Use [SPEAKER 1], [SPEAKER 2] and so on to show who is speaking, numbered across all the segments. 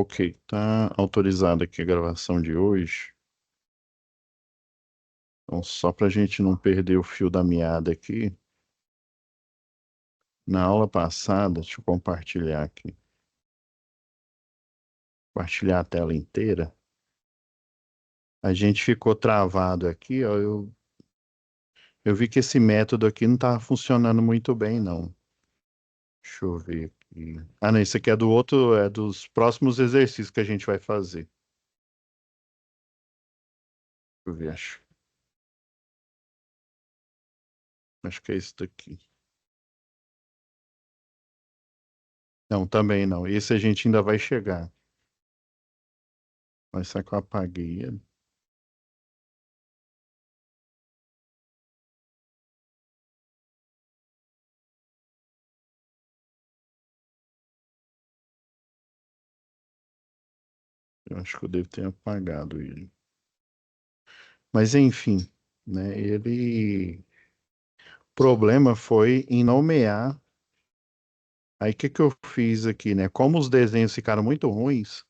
[SPEAKER 1] Ok, tá autorizada aqui a gravação de hoje. Então, só para a gente não perder o fio da meada aqui, na aula passada, deixa eu compartilhar aqui, compartilhar a tela inteira. A gente ficou travado aqui, ó. Eu vi que esse método aqui não estava funcionando muito bem, não. Deixa eu ver aqui. Ah, não, isso aqui é do outro, é dos próximos exercícios que a gente vai fazer. Deixa eu ver, acho que é esse daqui. Não, também não. Esse a gente ainda vai chegar. Mas será que eu apaguei ele? Eu acho que eu devo ter apagado ele. Mas enfim, né? O problema foi em nomear. Aí o que que eu fiz aqui, né? Como os desenhos ficaram muito ruins,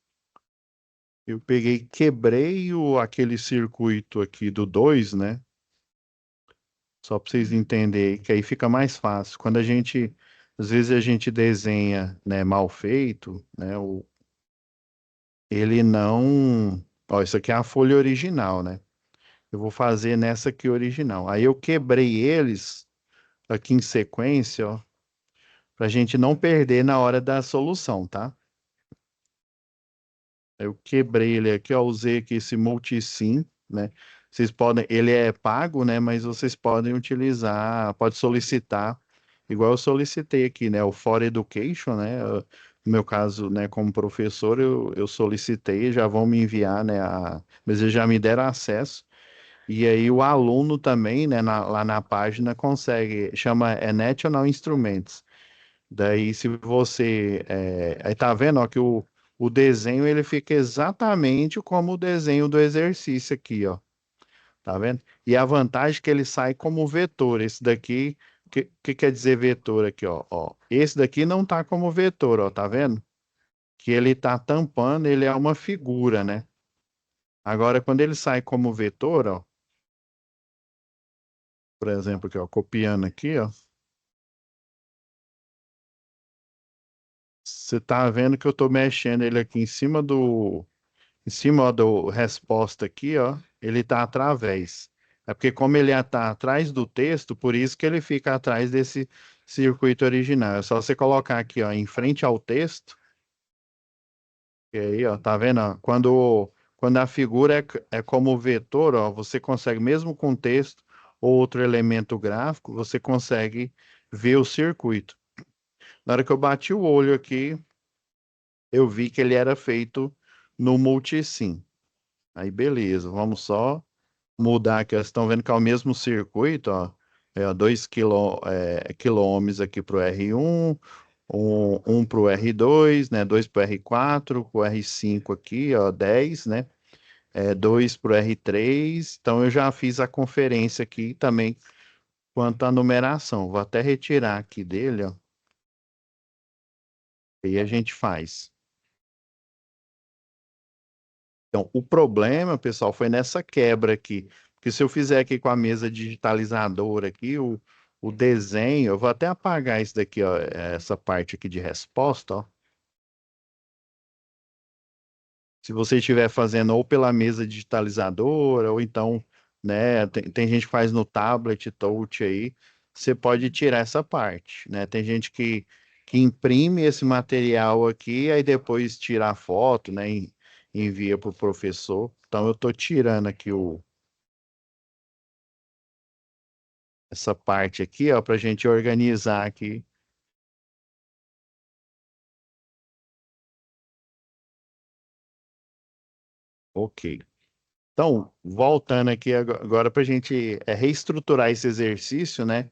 [SPEAKER 1] eu peguei, quebrei aquele circuito aqui do 2, né? Só para vocês entenderem que aí fica mais fácil. Quando às vezes a gente desenha, né, mal feito, né? Ele não. Ó, isso aqui é a folha original, né? Eu vou fazer nessa aqui original. Aí eu quebrei eles aqui em sequência, ó, para a gente não perder na hora da solução, tá? Eu quebrei ele aqui, ó, usei aqui esse multisim, né? Vocês podem, ele é pago, né? Mas vocês podem utilizar, pode solicitar, igual eu solicitei aqui, né? O For Education, né? No meu caso, né, como professor, eu solicitei, já vão me enviar, né? Mas eles já me deram acesso. E aí o aluno também, né, lá na página consegue, chama National Instruments. Daí se você, aí tá vendo, ó, que o desenho ele fica exatamente como o desenho do exercício aqui, ó. Tá vendo? E a vantagem é que ele sai como vetor. Esse daqui, que quer dizer vetor aqui, ó? Esse daqui não tá como vetor, ó, tá vendo? Que ele tá tampando, ele é uma figura, né? Agora, quando ele sai como vetor, ó, por exemplo, aqui, ó, copiando aqui, ó. Você tá vendo que eu tô mexendo ele aqui em cima, ó, do resposta aqui, ó, ele tá através. É porque como ele tá atrás do texto, por isso que ele fica atrás desse circuito original. É só você colocar aqui, ó, em frente ao texto, e aí, ó, tá vendo, ó, quando a figura é como vetor, ó, você consegue, mesmo com texto ou outro elemento gráfico, você consegue ver o circuito. Na hora que eu bati o olho aqui, eu vi que ele era feito no multisim. Aí, beleza, vamos só mudar aqui. Vocês estão vendo que é o mesmo circuito, ó. 2 quilômetros aqui para o R1, um para o R2, né? 2 para o R4, o R5 aqui, ó, 10, né? 2 para o R3. Então, eu já fiz a conferência aqui também quanto à numeração. Vou até retirar aqui dele, ó. E a gente faz. Então, o problema, pessoal, foi nessa quebra aqui. Porque se eu fizer aqui com a mesa digitalizadora aqui, o desenho, eu vou até apagar isso daqui, ó, essa parte aqui de resposta, ó. Se você estiver fazendo ou pela mesa digitalizadora, ou então, né, tem gente que faz no tablet, touch aí, você pode tirar essa parte, né? Tem gente que imprime esse material aqui, aí depois tira a foto, né, e envia para o professor. Então, eu estou tirando aqui essa parte aqui, ó, para a gente organizar aqui. Ok. Então, voltando aqui agora para a gente reestruturar esse exercício, né?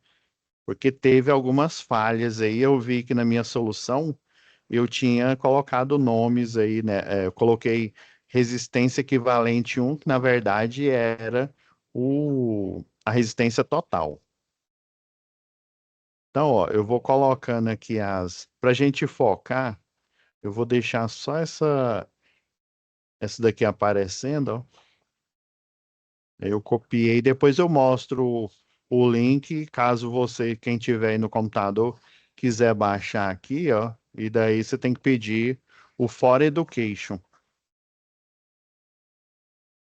[SPEAKER 1] Porque teve algumas falhas aí. Eu vi que na minha solução eu tinha colocado nomes aí, né? Eu coloquei resistência equivalente 1, que na verdade era a resistência total. Então, ó, eu vou colocando aqui para a gente focar. Eu vou deixar só essa daqui aparecendo, ó. Eu copiei, depois eu mostro o link, caso você, quem tiver aí no computador, quiser baixar aqui, ó, e daí você tem que pedir o For Education.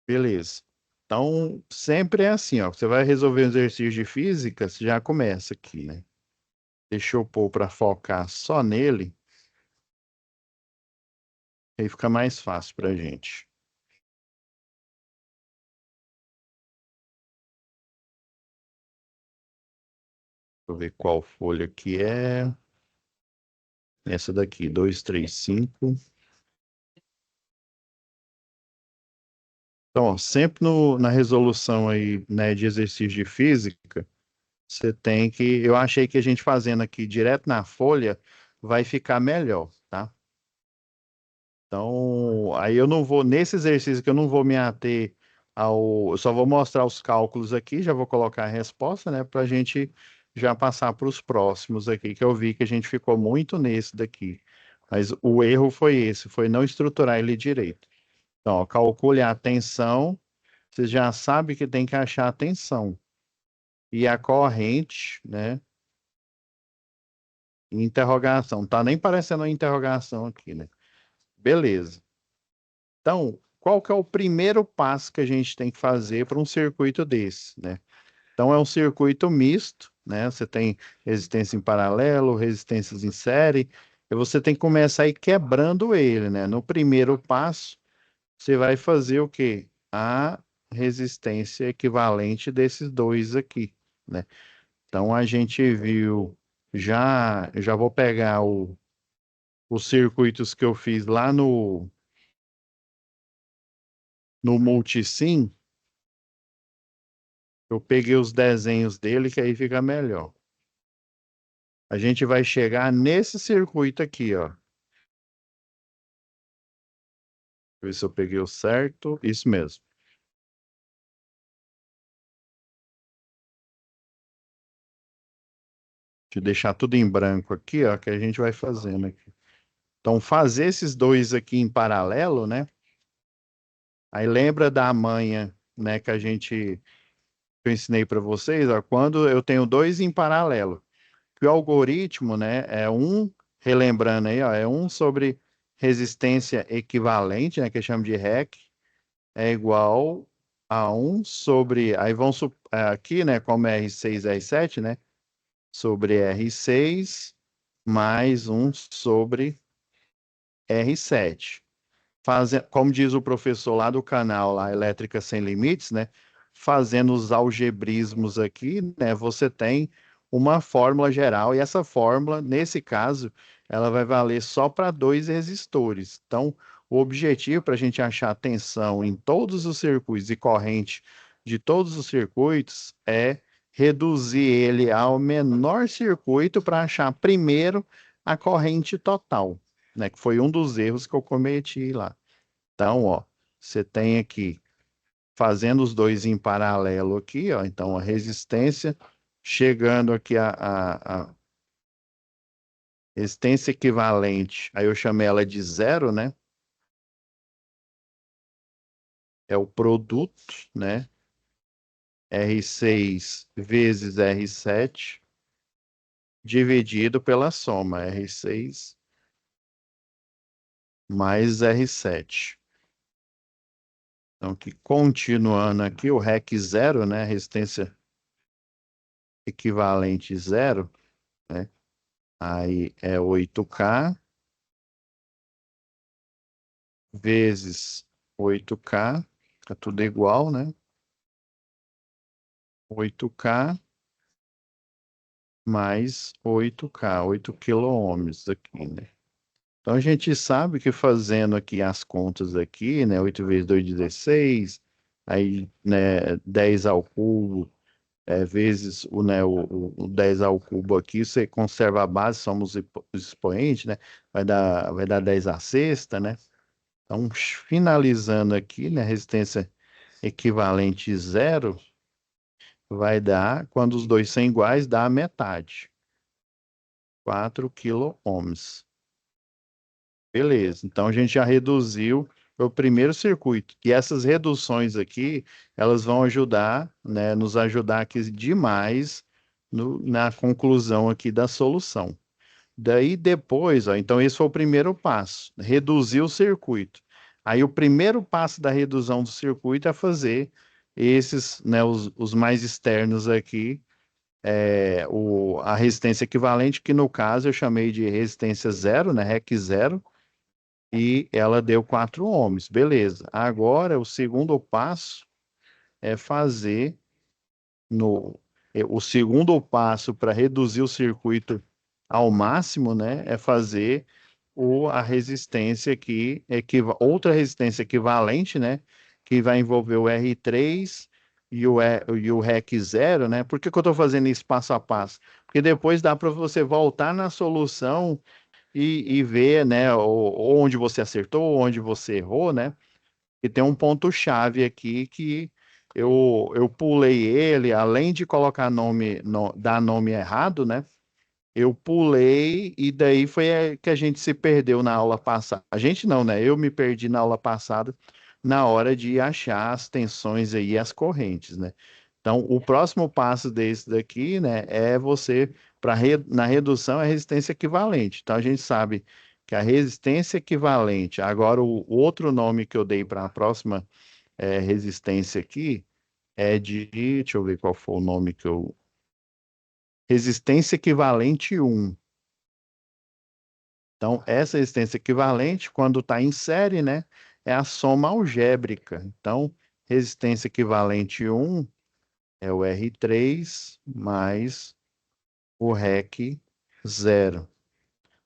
[SPEAKER 1] Beleza. Então, sempre é assim, ó. Você vai resolver um exercício de física, você já começa aqui, né? Deixa eu pôr para focar só nele, aí fica mais fácil pra gente. Deixa eu ver qual folha que é. Essa daqui, 235. Então, ó, sempre na resolução aí, né, de exercício de física, você tem que. Eu achei que a gente fazendo aqui direto na folha vai ficar melhor, tá? Então, aí eu não vou, nesse exercício que eu não vou me ater eu só vou mostrar os cálculos aqui, já vou colocar a resposta, né, para a gente já passar para os próximos aqui, que eu vi que a gente ficou muito nesse daqui. Mas o erro foi esse, foi não estruturar ele direito. Então, ó, calcule a tensão, você já sabe que tem que achar a tensão. E a corrente, né, interrogação, tá nem parecendo uma interrogação aqui, né? Beleza. Então, qual que é o primeiro passo que a gente tem que fazer para um circuito desse, né? Então, é um circuito misto, né? Você tem resistência em paralelo, resistências em série, e você tem que começar a ir quebrando ele, né? No primeiro passo, você vai fazer o quê? A resistência equivalente desses dois aqui, né? Então, a gente viu, já vou pegar os circuitos que eu fiz lá no Multisim. Eu peguei os desenhos dele, que aí fica melhor. A gente vai chegar nesse circuito aqui, ó. Deixa eu ver se eu peguei o certo. Isso mesmo. Deixa eu deixar tudo em branco aqui, ó, que a gente vai fazendo aqui. Então, fazer esses dois aqui em paralelo, né? Aí lembra da manha, né, que eu ensinei para vocês, ó, quando eu tenho dois em paralelo. Que o algoritmo, né, relembrando aí, ó, é um sobre resistência equivalente, né, que chama de REC, é igual a um sobre, aí aqui, né, como é R6, R7, né, sobre R6 mais um sobre R7. Como diz o professor lá do canal, lá, Elétrica Sem Limites, né, fazendo os algebrismos aqui, né, você tem uma fórmula geral, e essa fórmula, nesse caso, ela vai valer só para dois resistores. Então, o objetivo para a gente achar a tensão em todos os circuitos e corrente de todos os circuitos é reduzir ele ao menor circuito para achar primeiro a corrente total, né? Que foi um dos erros que eu cometi lá. Então, ó, você tem aqui fazendo os dois em paralelo aqui, ó. Então, a resistência chegando aqui a resistência equivalente, aí eu chamei ela de zero, né? É o produto, né? R6 vezes R7 dividido pela soma, R6 mais R7. Então, que continuando aqui, o REC zero, né? Resistência equivalente zero, né? Aí é 8K vezes 8K, fica tudo igual, né? 8K mais 8K, 8 quiloohms aqui, né? Então a gente sabe que fazendo aqui as contas aqui, né? 8 vezes 2, 16, aí, né, 10 ao cubo, vezes o 10 ao cubo aqui, você conserva a base, somos os expoentes, né? Vai dar 10 à sexta, né? Então, finalizando aqui, né? Resistência equivalente zero vai dar, quando os dois são iguais, dá a metade. 4 quiloohms. Beleza, então a gente já reduziu o primeiro circuito. E essas reduções aqui, elas vão ajudar, né, nos ajudar aqui demais na conclusão aqui da solução. Daí depois, ó, então esse foi o primeiro passo, reduzir o circuito. Aí o primeiro passo da redução do circuito é fazer esses, né, os mais externos aqui, a resistência equivalente, que no caso eu chamei de resistência zero, né, REC zero, e ela deu 4 ohms, beleza. Agora o segundo passo é fazer no o segundo passo para reduzir o circuito ao máximo, né, é fazer a resistência aqui, outra resistência equivalente, né, que vai envolver o R3 e o REC zero, né? Por que que eu estou fazendo isso passo a passo? Porque depois dá para você voltar na solução e ver, né, onde você acertou, onde você errou, né? E tem um ponto-chave aqui que eu pulei ele, além de colocar dar nome errado, né? Eu pulei e daí foi que a gente se perdeu na aula passada. A gente não, né? Eu me perdi na aula passada na hora de achar as tensões aí, as correntes, né? Então, o próximo passo desse daqui, né, é você, na redução, é resistência equivalente. Então, a gente sabe que a resistência equivalente, agora o outro nome que eu dei para a próxima resistência aqui é deixa eu ver qual foi o nome que eu, resistência equivalente um. Então, essa resistência equivalente, quando está em série, né, é a soma algébrica. Então, resistência equivalente um é o R3 mais o REC zero.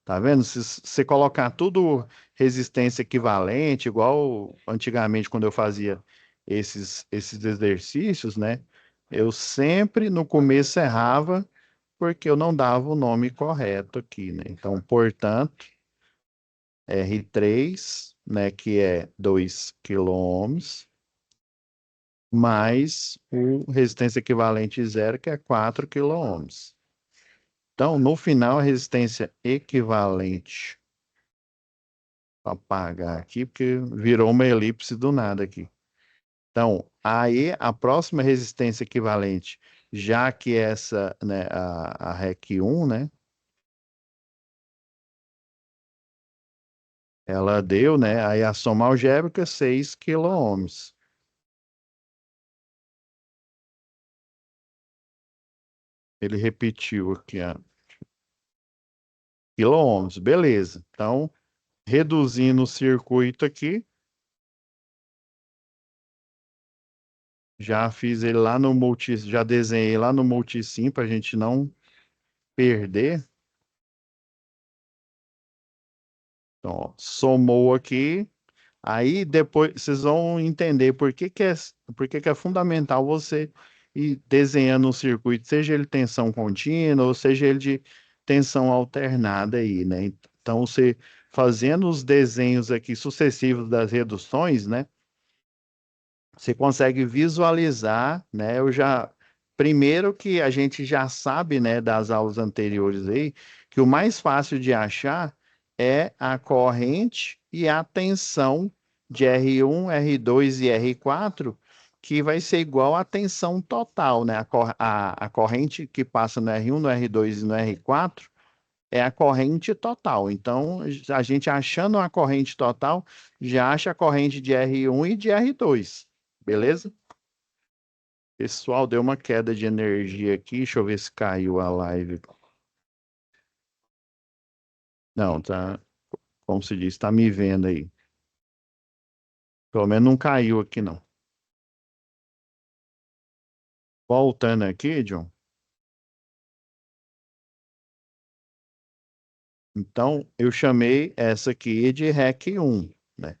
[SPEAKER 1] Tá vendo? Se você colocar tudo resistência equivalente, igual antigamente quando eu fazia esses exercícios, né? Eu sempre no começo errava porque eu não dava o nome correto aqui, né? Então, portanto, R3, né, que é 2 quiloohms, mais o resistência equivalente zero, que é 4 quiloohms. Então, no final, a resistência equivalente, para apagar aqui, porque virou uma elipse do nada aqui. Então, aí a próxima resistência equivalente, já que essa, né, a REC 1, né, ela deu, né, aí a soma algébrica 6 quiloohms. Ele repetiu aqui, ó, quiloohms, beleza. Então, reduzindo o circuito aqui, já fiz ele lá no já desenhei lá no multisim para a gente não perder. Então, ó, somou aqui. Aí depois vocês vão entender por que que é fundamental você ir desenhando um circuito, seja ele tensão contínua ou seja ele de tensão alternada aí, né? Então, você fazendo os desenhos aqui sucessivos das reduções, né? Você consegue visualizar, né? Primeiro que a gente já sabe, né, das aulas anteriores aí, que o mais fácil de achar é a corrente e a tensão de R1, R2 e R4, que vai ser igual à tensão total, né? A corrente que passa no R1, no R2 e no R4 é a corrente total. Então, a gente achando a corrente total, já acha a corrente de R1 e de R2. Beleza? Pessoal, deu uma queda de energia aqui. Deixa eu ver se caiu a live. Não, tá. Como se diz, tá me vendo aí. Pelo menos não caiu aqui, não. Voltando aqui, John. Então, eu chamei essa aqui de REC 1, né?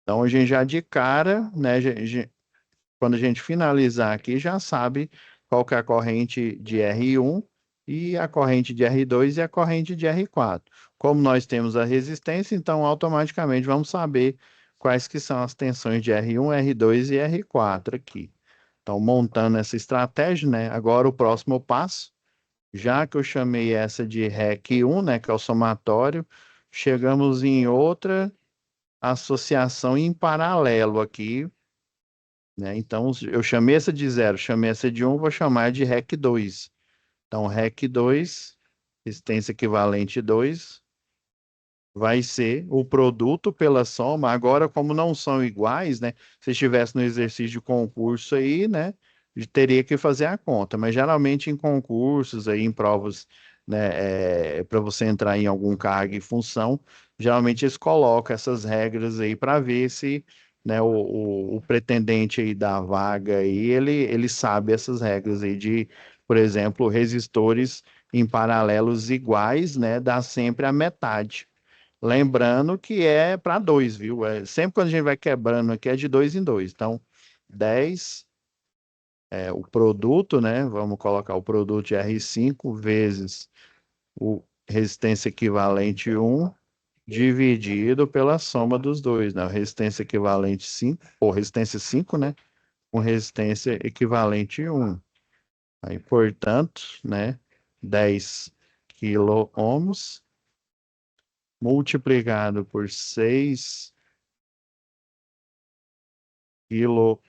[SPEAKER 1] Então, a gente já de cara, né? Quando a gente finalizar aqui, já sabe qual que é a corrente de R1 e a corrente de R2 e a corrente de R4. Como nós temos a resistência, então automaticamente vamos saber quais que são as tensões de R1, R2 e R4 aqui. Então, montando essa estratégia, né? Agora o próximo passo, já que eu chamei essa de REC 1, né, que é o somatório, chegamos em outra associação em paralelo aqui, né? Então, eu chamei essa de zero, chamei essa de um, vou chamar de REC 2. Então, REC 2, resistência equivalente 2, vai ser o produto pela soma. Agora, como não são iguais, né? Se estivesse no exercício de concurso aí, né? Teria que fazer a conta. Mas geralmente em concursos aí, em provas, né? Para você entrar em algum cargo e função, geralmente eles colocam essas regras aí para ver se, né? O pretendente aí da vaga aí, ele sabe essas regras aí de, por exemplo, resistores em paralelos iguais, né? Dá sempre a metade. Lembrando que é para dois, viu? Sempre quando a gente vai quebrando aqui é de dois em dois. Então, 10 é o produto, né? Vamos colocar o produto de R5 vezes o resistência equivalente um dividido pela soma dos dois, né? Resistência equivalente 5 ou resistência 5, né? Com resistência equivalente um. Aí, portanto, né? 10 quilo-ohms multiplicado por 6 quilo.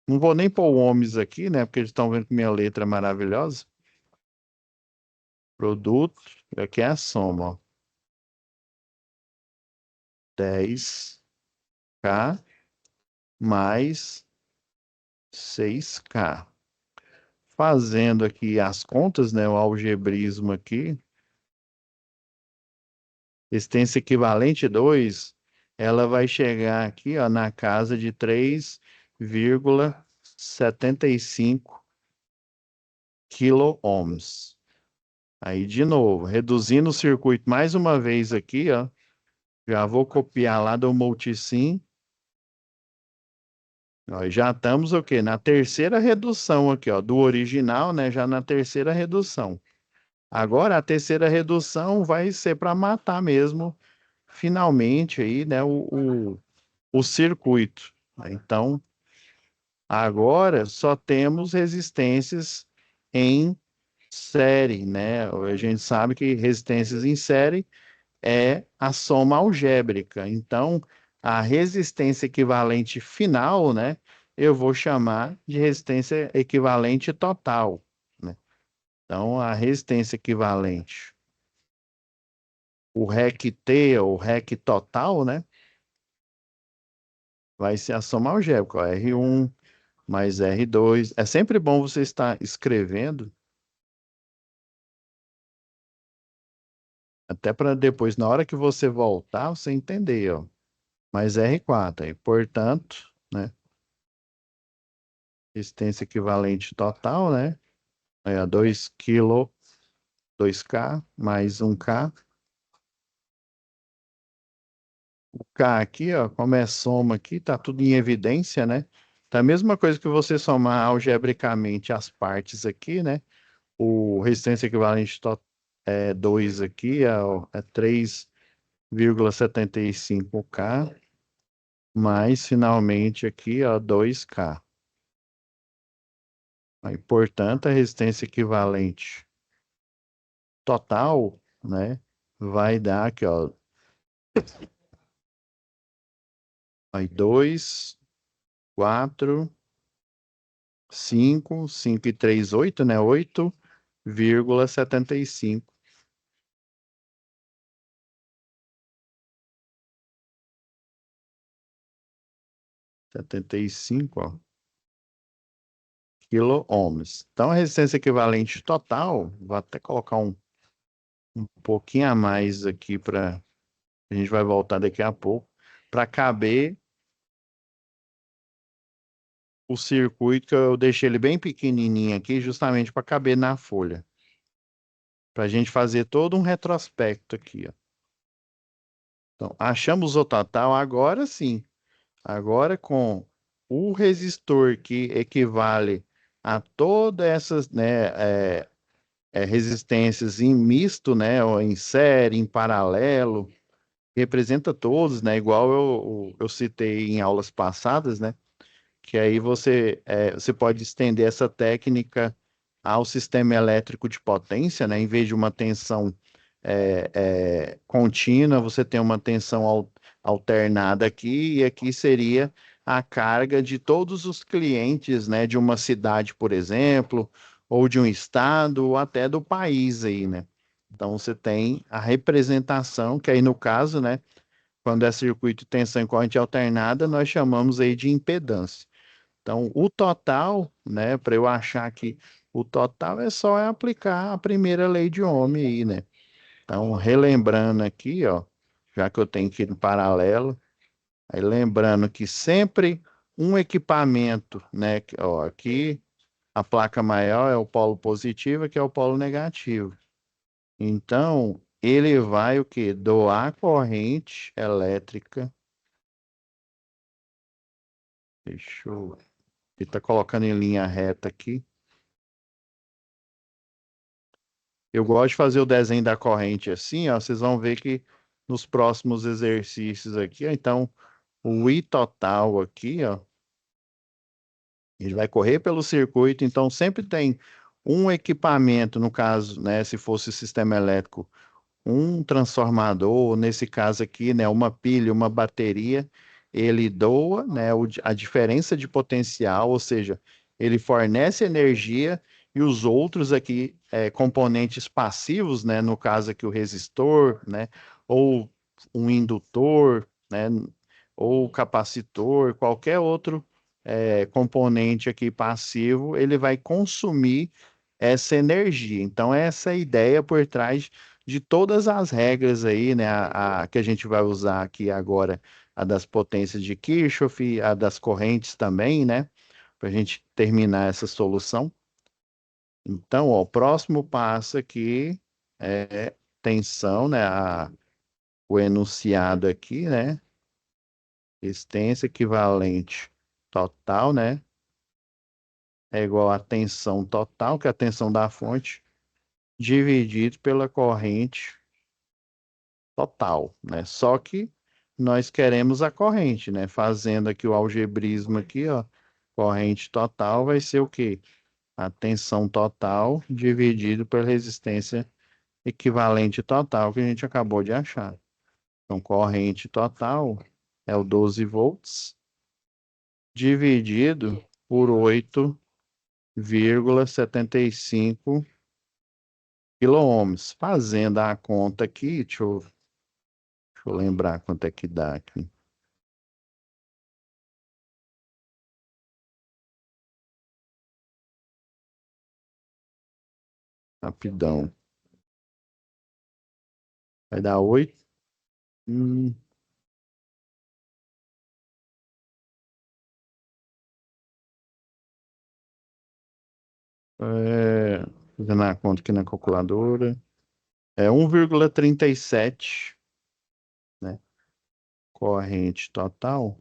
[SPEAKER 1] Não vou nem pôr o ohms aqui, né? Porque eles estão vendo que minha letra é maravilhosa. Produto, aqui é a soma, ó. 10K mais 6K. Fazendo aqui as contas, né? O algebrismo aqui. Resistência equivalente 2, ela vai chegar aqui, ó, na casa de 3,75 quilo-ohms. Aí, de novo, reduzindo o circuito mais uma vez aqui, ó. Já vou copiar lá do Multisim. Nós já estamos o quê? Na terceira redução aqui, ó, do original, né? Já na terceira redução. Agora a terceira redução vai ser para matar mesmo, finalmente aí, né? O circuito. Então, agora só temos resistências em série, né? A gente sabe que resistências em série é a soma algébrica. Então, a resistência equivalente final, né, eu vou chamar de resistência equivalente total, né? Então, a resistência equivalente, o REC-T, ou REC total, né, vai ser a soma algébrica, ó, R1 mais R2. É sempre bom você estar escrevendo, até para depois, na hora que você voltar, você entender, ó. Mais R4, aí, portanto, né, resistência equivalente total, né? Aí, ó, 2 kg, 2K mais 1K. O K aqui, ó, como é soma aqui, tá tudo em evidência, né? Tá a mesma coisa que você somar algebricamente as partes aqui, né? O resistência equivalente é 2 aqui, é 3,75K, mais finalmente aqui, ó, 2K. Aí, portanto, a resistência equivalente total, né, vai dar aqui, ó, aí 2, 4, 5 e 3, 8, né, 8,75. 75, ó, quilo-ohms. Então, a resistência equivalente total, vou até colocar um pouquinho a mais aqui para a gente vai voltar daqui a pouco, para caber o circuito, que eu deixei ele bem pequenininho aqui, justamente para caber na folha. Para a gente fazer todo um retrospecto aqui, ó. Então, achamos o total, agora sim. Agora com o resistor que equivale a todas essas, né, resistências em misto, né, ou em série, em paralelo, representa todos, né, igual eu citei em aulas passadas, né, que aí você pode estender essa técnica ao sistema elétrico de potência, né, em vez de uma tensão contínua, você tem uma tensão alternada aqui, e aqui seria a carga de todos os clientes, né, de uma cidade, por exemplo, ou de um estado, ou até do país aí, né? Então você tem a representação, que aí no caso, né, quando é circuito tensão e corrente alternada, nós chamamos aí de impedância. Então, o total, né, para eu achar que o total é só aplicar a primeira lei de Ohm aí, né? Então, relembrando aqui, ó, já que eu tenho que ir no paralelo, aí lembrando que sempre um equipamento, né, ó, aqui a placa maior é o polo positivo, que é o polo negativo. Então, ele vai o quê? Doar corrente elétrica. Deixa eu... Ele está colocando em linha reta aqui. Eu gosto de fazer o desenho da corrente assim, ó. Vocês vão ver que nos próximos exercícios aqui, ó, então, o I total aqui, ó, ele vai correr pelo circuito, então sempre tem um equipamento, no caso, né, se fosse sistema elétrico, um transformador, nesse caso aqui, né, uma pilha, uma bateria, ele doa, né, a diferença de potencial, ou seja, ele fornece energia e os outros aqui, componentes passivos, né, no caso aqui o resistor, né, ou um indutor, né, ou capacitor, qualquer outro componente aqui passivo, ele vai consumir essa energia. Então, essa é a ideia por trás de todas as regras aí, né? A que a gente vai usar aqui agora, a das potências de Kirchhoff, a das correntes também, né? Para a gente terminar essa solução. Então, ó, o próximo passo aqui é tensão, né? O enunciado aqui, né? Resistência equivalente total, né? É igual a tensão total, que é a tensão da fonte, dividido pela corrente total, né? Só que nós queremos a corrente, né? Fazendo aqui o algebrismo aqui, ó, corrente total vai ser o quê? A tensão total dividido pela resistência equivalente total que a gente acabou de achar. Então, corrente total é o 12 volts dividido por 8,75 quiloohms. Fazendo a conta aqui, deixa eu lembrar quanto é que dá aqui. Rapidão. Vai dar 8. Hum, fazendo a conta aqui na calculadora. É 1,37, né? Corrente total,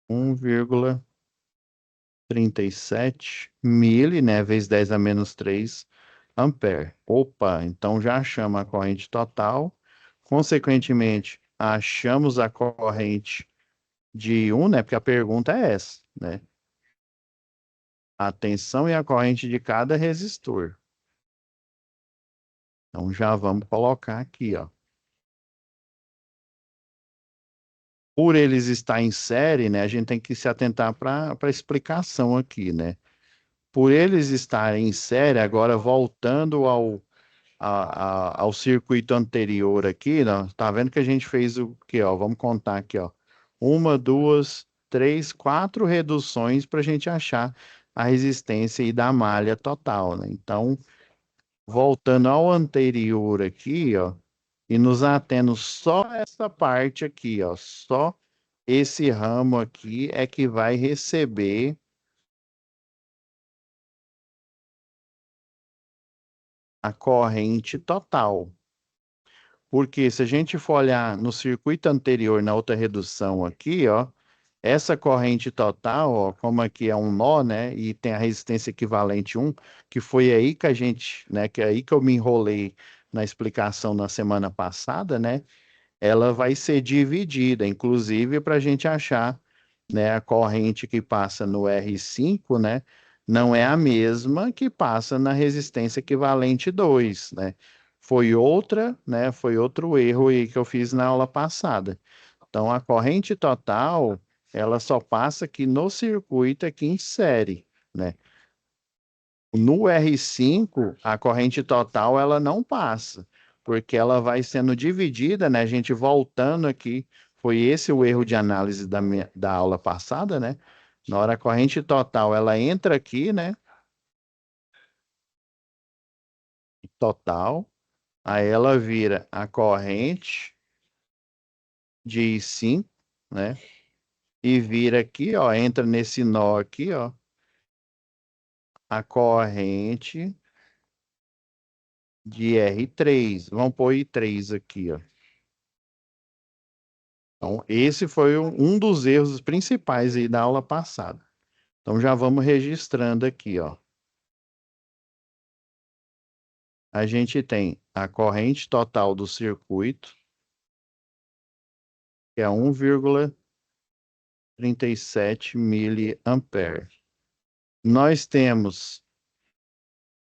[SPEAKER 1] 1,37 mili, né? Vezes 10 a menos 3 ampere. Opa, então já achamos a corrente total. Consequentemente, achamos a corrente de um, né? Porque a pergunta é essa, né? A tensão e a corrente de cada resistor. Então já vamos colocar aqui, ó. Por eles estar em série, né, a gente tem que se atentar para a explicação aqui, né? Por eles estarem em série, agora voltando ao circuito anterior aqui, né, tá vendo que a gente fez o quê, ó? Vamos contar aqui, ó. Uma, duas, três, quatro reduções para a gente achar a resistência e da malha total, né? Então, voltando ao anterior aqui, ó, e nos atendo só essa parte aqui, ó, só esse ramo aqui é que vai receber a corrente total. Porque se a gente for olhar no circuito anterior, na outra redução aqui, ó, essa corrente total, ó, como aqui é um nó, né, e tem a resistência equivalente 1, que foi aí que a gente, né, que é aí que eu me enrolei na explicação na semana passada, né, ela vai ser dividida, inclusive para a gente achar, né, a corrente que passa no R5, né, não é a mesma que passa na resistência equivalente 2, né? foi outra, né? Foi outro erro aí que eu fiz na aula passada. Então, a corrente total, ela só passa aqui no circuito aqui em série, né? No R5, a corrente total ela não passa, porque ela vai sendo dividida, né? A gente voltando aqui, foi esse o erro de análise da aula passada, né? Na hora a corrente total ela entra aqui, né? Total, aí ela vira a corrente de I5, né? E vira aqui, ó, entra nesse nó aqui, ó, a corrente de R3. Vamos pôr I3 aqui, ó. Então, esse foi um dos erros principais aí da aula passada. Então, já vamos registrando aqui, ó. A gente tem a corrente total do circuito, que é 1,37 miliampere. Nós temos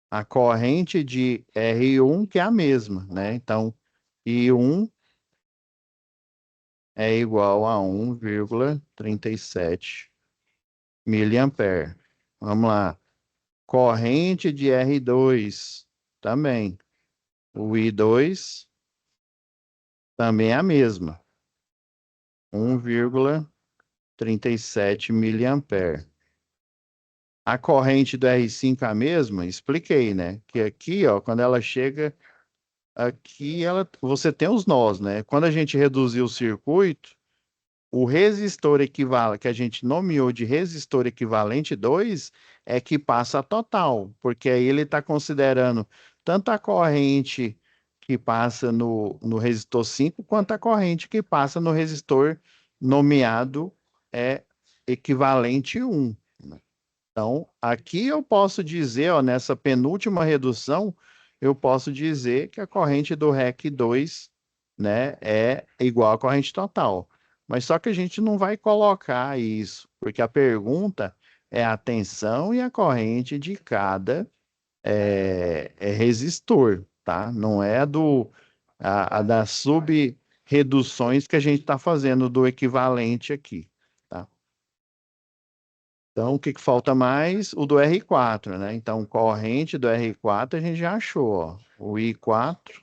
[SPEAKER 1] a corrente de R1, que é a mesma, né? Então, I1 é igual a 1,37 miliampere. Vamos lá. Corrente de R2 também. O I2 também é a mesma, 1,37 miliampere. A corrente do R5 é a mesma? Expliquei, né? Que aqui, ó, quando ela chega aqui, você tem os nós, né? Quando a gente reduziu o circuito, o resistor equivalente, que a gente nomeou de resistor equivalente 2, é que passa a total, porque aí ele está considerando tanto a corrente que passa no resistor 5, quanto a corrente que passa no resistor nomeado é equivalente 1. Então, aqui eu posso dizer, ó, nessa penúltima redução, eu posso dizer que a corrente do REC 2, né, é igual à corrente total. Mas só que a gente não vai colocar isso, porque a pergunta é a tensão e a corrente de cada resistor, tá? Não é a das sub-reduções que a gente está fazendo do equivalente aqui, tá? Então, o que que falta mais? O do R4, né? Então, corrente do R4 a gente já achou, ó. O I4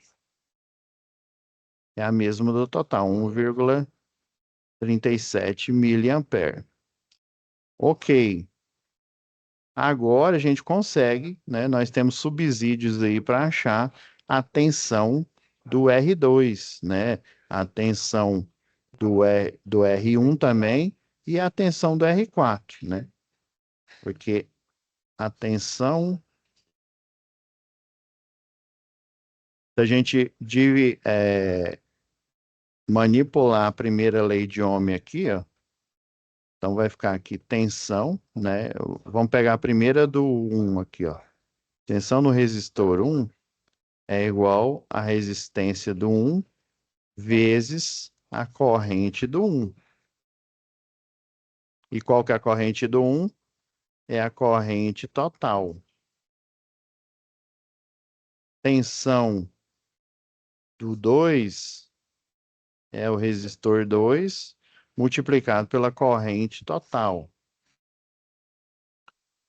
[SPEAKER 1] é a mesma do total, 1,37 miliampere. Ok. Agora a gente consegue, né? Nós temos subsídios aí para achar a tensão do R2, né? A tensão do R1 também e a tensão do R4, né? Porque a tensão, se a gente manipular a primeira lei de Ohm aqui, ó, então vai ficar aqui tensão, né? Vamos pegar a primeira do 1 aqui, ó. Tensão no resistor 1 é igual à resistência do 1 vezes a corrente do 1. E qual que é a corrente do 1? É a corrente total. Tensão do 2 é o resistor 2 multiplicado pela corrente total.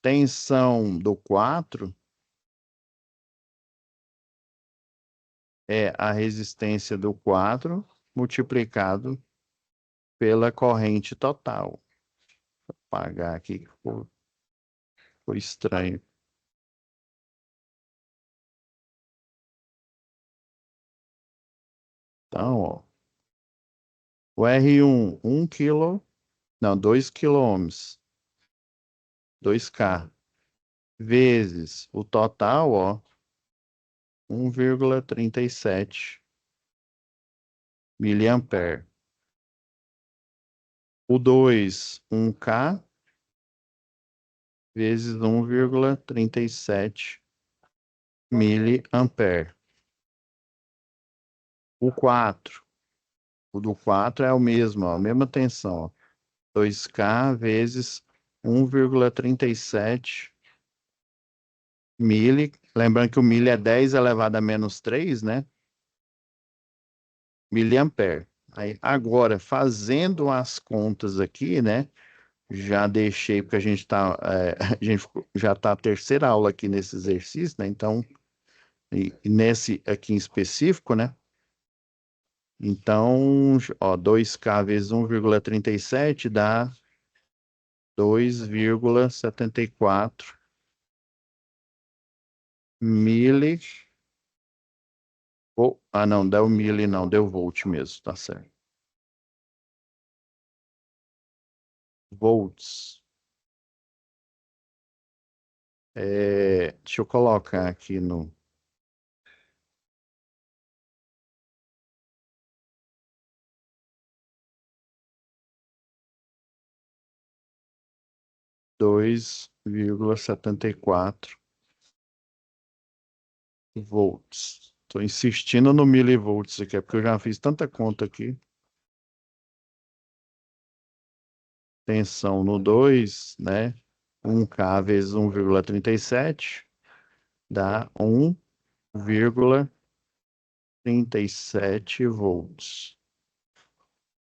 [SPEAKER 1] Tensão do 4 é a resistência do 4 multiplicado pela corrente total. Vou apagar aqui que ficou estranho. Então, ó, o R1, 1 quilo, não, 2 quilômetros, 2K, vezes o total, ó, 1,37 miliampere. O 2, 1K, vezes 1,37 miliampere. O 4, o do 4 é o mesmo, ó, a mesma tensão, ó. 2K vezes 1,37 mili. Lembrando que o milho é 10 elevado a menos 3, né? Miliampere. Aí, agora, fazendo as contas aqui, né? Já deixei, porque a gente tá, a gente já tá a terceira aula aqui nesse exercício, né? Então, e nesse aqui em específico, né? Então, ó, 2K vezes 1,37 dá 2,74 mili. Ah, não, deu mili, não, deu volt mesmo, tá certo. Volts. Deixa eu colocar aqui no 2,74 volts. Estou insistindo no milivolts aqui, é porque eu já fiz tanta conta aqui. Tensão no 2, né? 1K vezes 1,37 dá 1,37 volts.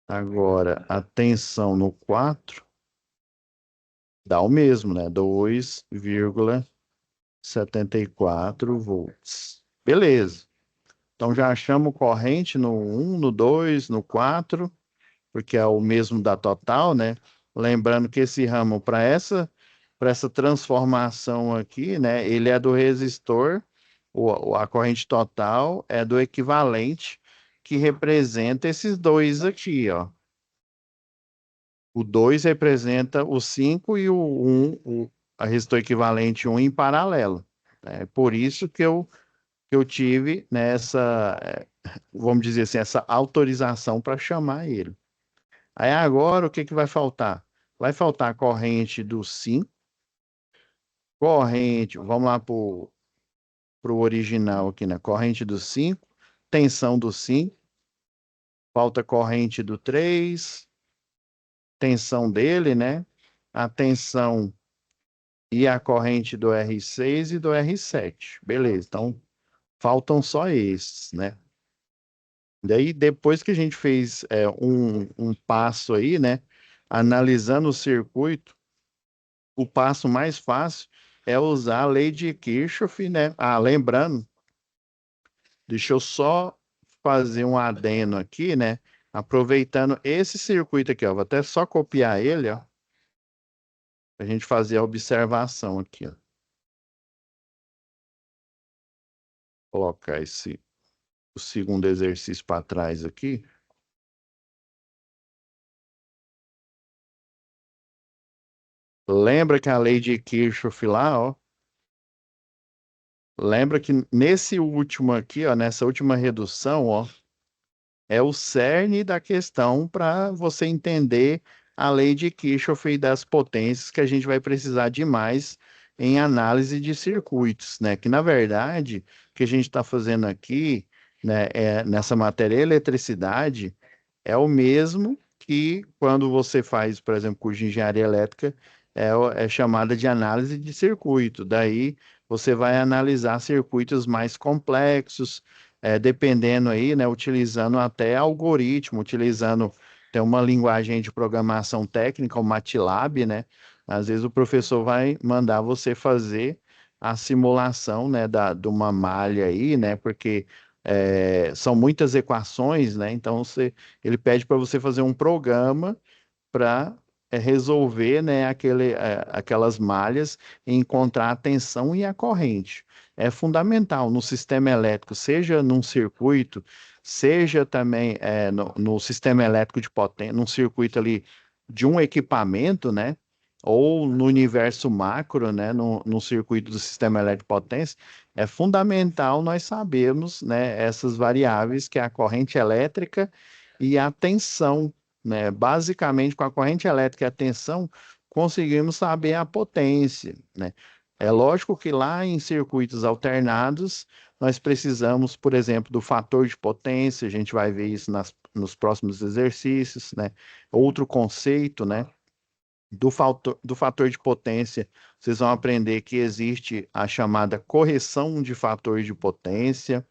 [SPEAKER 1] Agora, a tensão no 4 dá o mesmo, né? 2,74 volts. Beleza. Então já achamos corrente no 1, no 2, no 4, porque é o mesmo da total, né? Lembrando que esse ramo, para essa transformação aqui, né? Ele é do resistor, a corrente total é do equivalente que representa esses dois aqui, ó. O 2 representa o 5 e o 1, a resistor equivalente 1 em paralelo. É por isso que eu tive nessa, vamos dizer assim, essa autorização para chamar ele. Aí agora o que que vai faltar? Vai faltar a corrente do 5, corrente, vamos lá para o original aqui, né? Corrente do 5, tensão do 5, falta corrente do 3, tensão dele, né? A tensão e a corrente do R6 e do R7. Beleza, então faltam só esses, né? Daí, depois que a gente fez um passo aí, né? Analisando o circuito, o passo mais fácil é usar a lei de Kirchhoff, né? Ah, lembrando, deixa eu só fazer um adendo aqui, né? Aproveitando esse circuito aqui, ó. Vou até só copiar ele, ó, para a gente fazer a observação aqui, ó. Colocar o segundo exercício para trás aqui. Lembra que a lei de Kirchhoff lá, ó, lembra que nesse último aqui, ó, nessa última redução, ó, é o cerne da questão para você entender a lei de Kirchhoff e das potências que a gente vai precisar de mais em análise de circuitos, né? Que na verdade, o que a gente está fazendo aqui, né, nessa matéria eletricidade, é o mesmo que quando você faz, por exemplo, curso de engenharia elétrica, é chamada de análise de circuito. Daí você vai analisar circuitos mais complexos, dependendo aí, né, utilizando até algoritmo, utilizando tem uma linguagem de programação técnica, o MATLAB, né? Às vezes o professor vai mandar você fazer a simulação, né, de uma malha aí, né? Porque são muitas equações, né? Então ele pede para você fazer um programa para resolver, né, aquelas malhas e encontrar a tensão e a corrente. É fundamental no sistema elétrico, seja num circuito, seja também no sistema elétrico de potência, num circuito ali de um equipamento, né? Ou no universo macro, né, no circuito do sistema elétrico de potência, é fundamental nós sabermos, né, essas variáveis que é a corrente elétrica e a tensão, né? Basicamente, com a corrente elétrica e a tensão, conseguimos saber a potência, né? É lógico que lá em circuitos alternados, nós precisamos, por exemplo, do fator de potência, a gente vai ver isso nos próximos exercícios, né? Outro conceito, né? do fator de potência, vocês vão aprender que existe a chamada correção de fator de potência.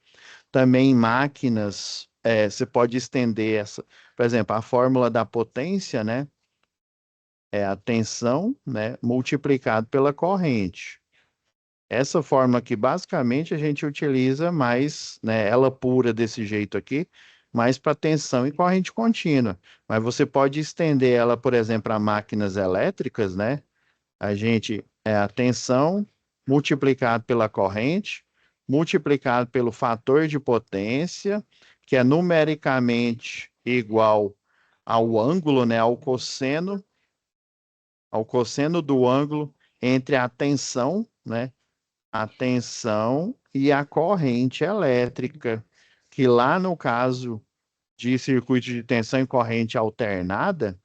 [SPEAKER 1] Também em máquinas, você pode estender essa, por exemplo, a fórmula da potência, né? É a tensão, né, multiplicado pela corrente. Essa fórmula aqui, basicamente, a gente utiliza mais, né, ela pura desse jeito aqui, mais para tensão e corrente contínua. Mas você pode estender ela, por exemplo, para máquinas elétricas, né? A gente é a tensão multiplicado pela corrente, multiplicado pelo fator de potência, que é numericamente igual ao ângulo, né, ao cosseno do ângulo entre a tensão, né, a tensão e a corrente elétrica, que lá no caso de circuito de tensão e corrente alternada,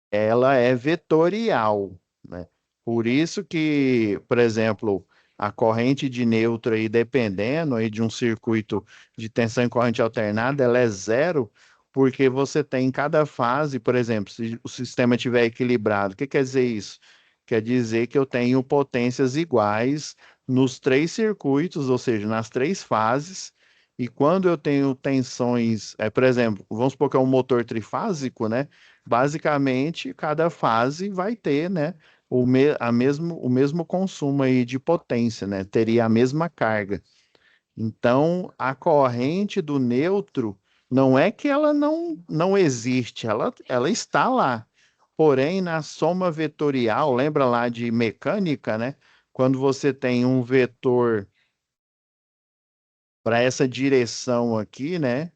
[SPEAKER 1] ela é vetorial, né? Por isso que, por exemplo, a corrente de neutro aí, dependendo aí de um circuito de tensão e corrente alternada, ela é zero, porque você tem em cada fase, por exemplo, se o sistema estiver equilibrado, o que quer dizer isso? Quer dizer que eu tenho potências iguais nos três circuitos, ou seja, nas três fases, e quando eu tenho tensões, por exemplo, vamos supor que é um motor trifásico, né? Basicamente, cada fase vai ter, né, o mesmo consumo aí de potência, né? Teria a mesma carga. Então, a corrente do neutro não é que ela não existe, ela está lá. Porém, na soma vetorial, lembra lá de mecânica, né? Quando você tem um vetor para essa direção aqui, né?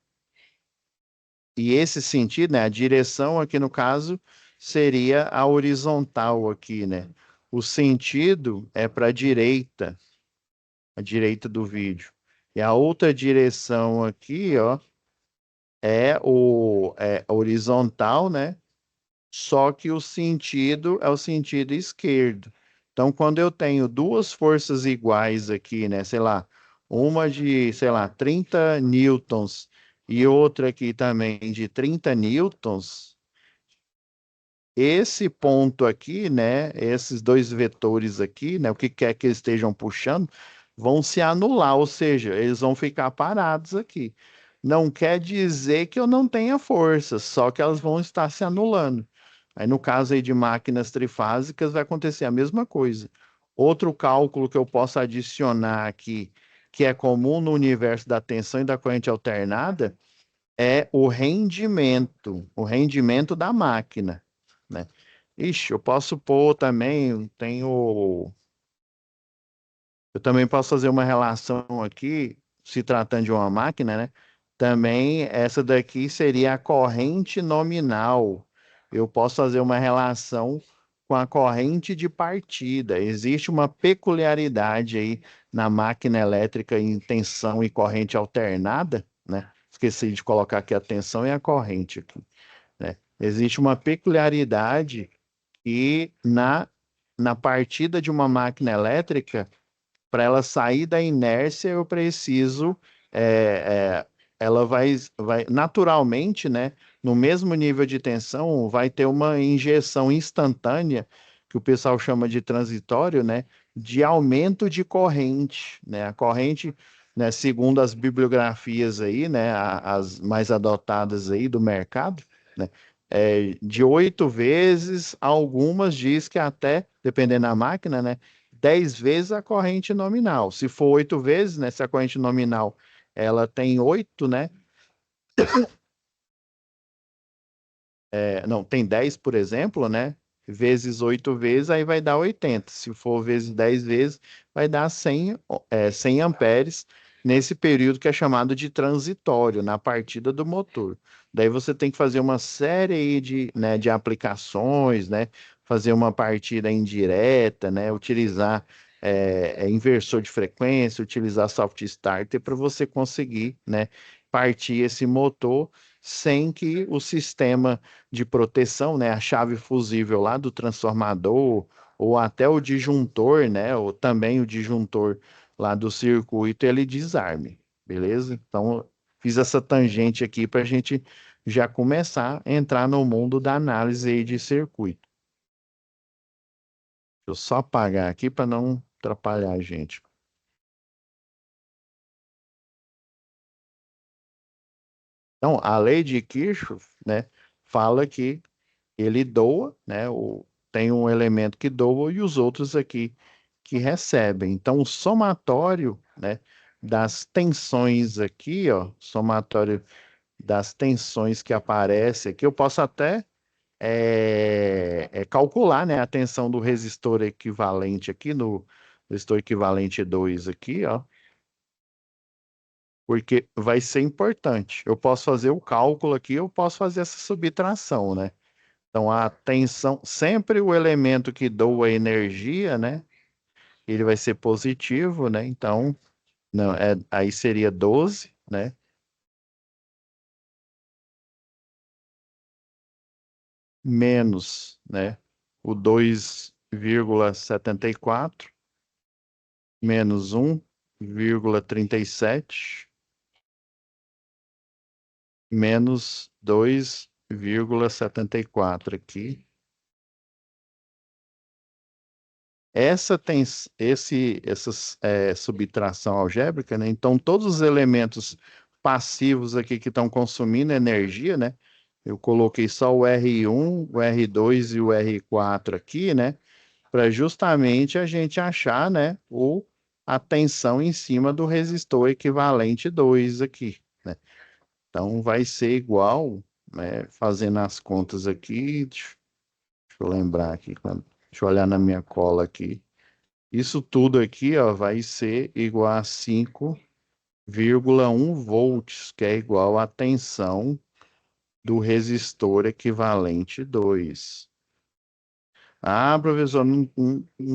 [SPEAKER 1] E esse sentido, né? A direção aqui no caso seria a horizontal aqui, né? O sentido é para a direita do vídeo. E a outra direção aqui, ó, é horizontal, né? Só que o sentido é o sentido esquerdo. Então, quando eu tenho duas forças iguais aqui, né? Sei lá, uma de, sei lá, 30 newtons e outra aqui também de 30 newtons, esse ponto aqui, né? Esses dois vetores aqui, né? O que quer que eles estejam puxando, vão se anular, ou seja, eles vão ficar parados aqui. Não quer dizer que eu não tenha força, só que elas vão estar se anulando. Aí, no caso aí de máquinas trifásicas, vai acontecer a mesma coisa. Outro cálculo que eu posso adicionar aqui, que é comum no universo da tensão e da corrente alternada, é o rendimento da máquina, né? Ixi, eu posso pôr também, eu também posso fazer uma relação aqui, se tratando de uma máquina, né? Também essa daqui seria a corrente nominal. Eu posso fazer uma relação com a corrente de partida. Existe uma peculiaridade aí na máquina elétrica em tensão e corrente alternada, né? Esqueci de colocar aqui a tensão e a corrente aqui, né? Existe uma peculiaridade que na partida de uma máquina elétrica, para ela sair da inércia, eu preciso, é, é, ela vai naturalmente, né, no mesmo nível de tensão, vai ter uma injeção instantânea, que o pessoal chama de transitório, né, de aumento de corrente, né, a corrente, né, segundo as bibliografias aí, né, as mais adotadas aí do mercado, né, de 8 vezes, algumas diz que até, dependendo da máquina, né, 10 vezes a corrente nominal. Se for 8 vezes, né? Se a corrente nominal ela tem 8, né? Não, tem 10, por exemplo, né? Vezes 8 vezes, aí vai dar 80. Se for vezes 10 vezes, vai dar 100 amperes nesse período que é chamado de transitório, na partida do motor. Daí você tem que fazer uma série aí de aplicações, né? Fazer uma partida indireta, né? Utilizar inversor de frequência, utilizar soft starter para você conseguir, né? Partir esse motor sem que o sistema de proteção, né, a chave fusível lá do transformador, ou até o disjuntor, né, ou também o disjuntor lá do circuito, ele desarme, beleza? Então, fiz essa tangente aqui para a gente já começar a entrar no mundo da análise aí de circuito. Deixa eu só apagar aqui para não atrapalhar a gente. Então, a lei de Kirchhoff, né, fala que ele doa, né, tem um elemento que doa e os outros aqui que recebem. Então, o somatório, né, das tensões aqui, ó, somatório das tensões que aparece aqui, eu posso até calcular, né, a tensão do resistor equivalente aqui no resistor equivalente 2 aqui, ó, porque vai ser importante. Eu posso fazer o cálculo aqui, eu posso fazer essa subtração, né? Então, a tensão, sempre o elemento que doa energia, né? Ele vai ser positivo, né? Então, não, aí seria 12, né? Menos, né? O 2,74 menos 1,37 menos 2,74 aqui. Essa subtração algébrica, né? Então, todos os elementos passivos aqui que estão consumindo energia, né? Eu coloquei só o R1, o R2 e o R4 aqui, né? Para justamente a gente achar, né? A tensão em cima do resistor equivalente 2 aqui, né? Então, vai ser igual, né? Fazendo as contas aqui, deixa eu lembrar aqui, deixa eu olhar na minha cola aqui. Isso tudo aqui, ó, vai ser igual a 5,1 volts, que é igual à tensão do resistor equivalente 2. Ah, professor, não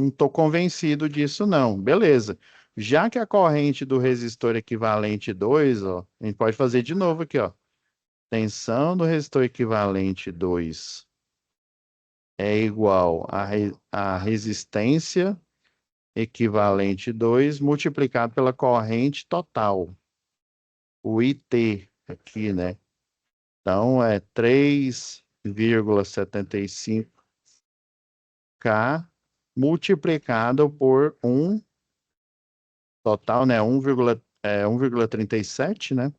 [SPEAKER 1] estou convencido disso, não. Beleza. Já que a corrente do resistor equivalente 2, ó, a gente pode fazer de novo aqui, ó. Tensão do resistor equivalente 2 é igual à resistência equivalente 2 multiplicado pela corrente total, o IT aqui, né? Então é 3,75K multiplicado por total, né? 1,37, né?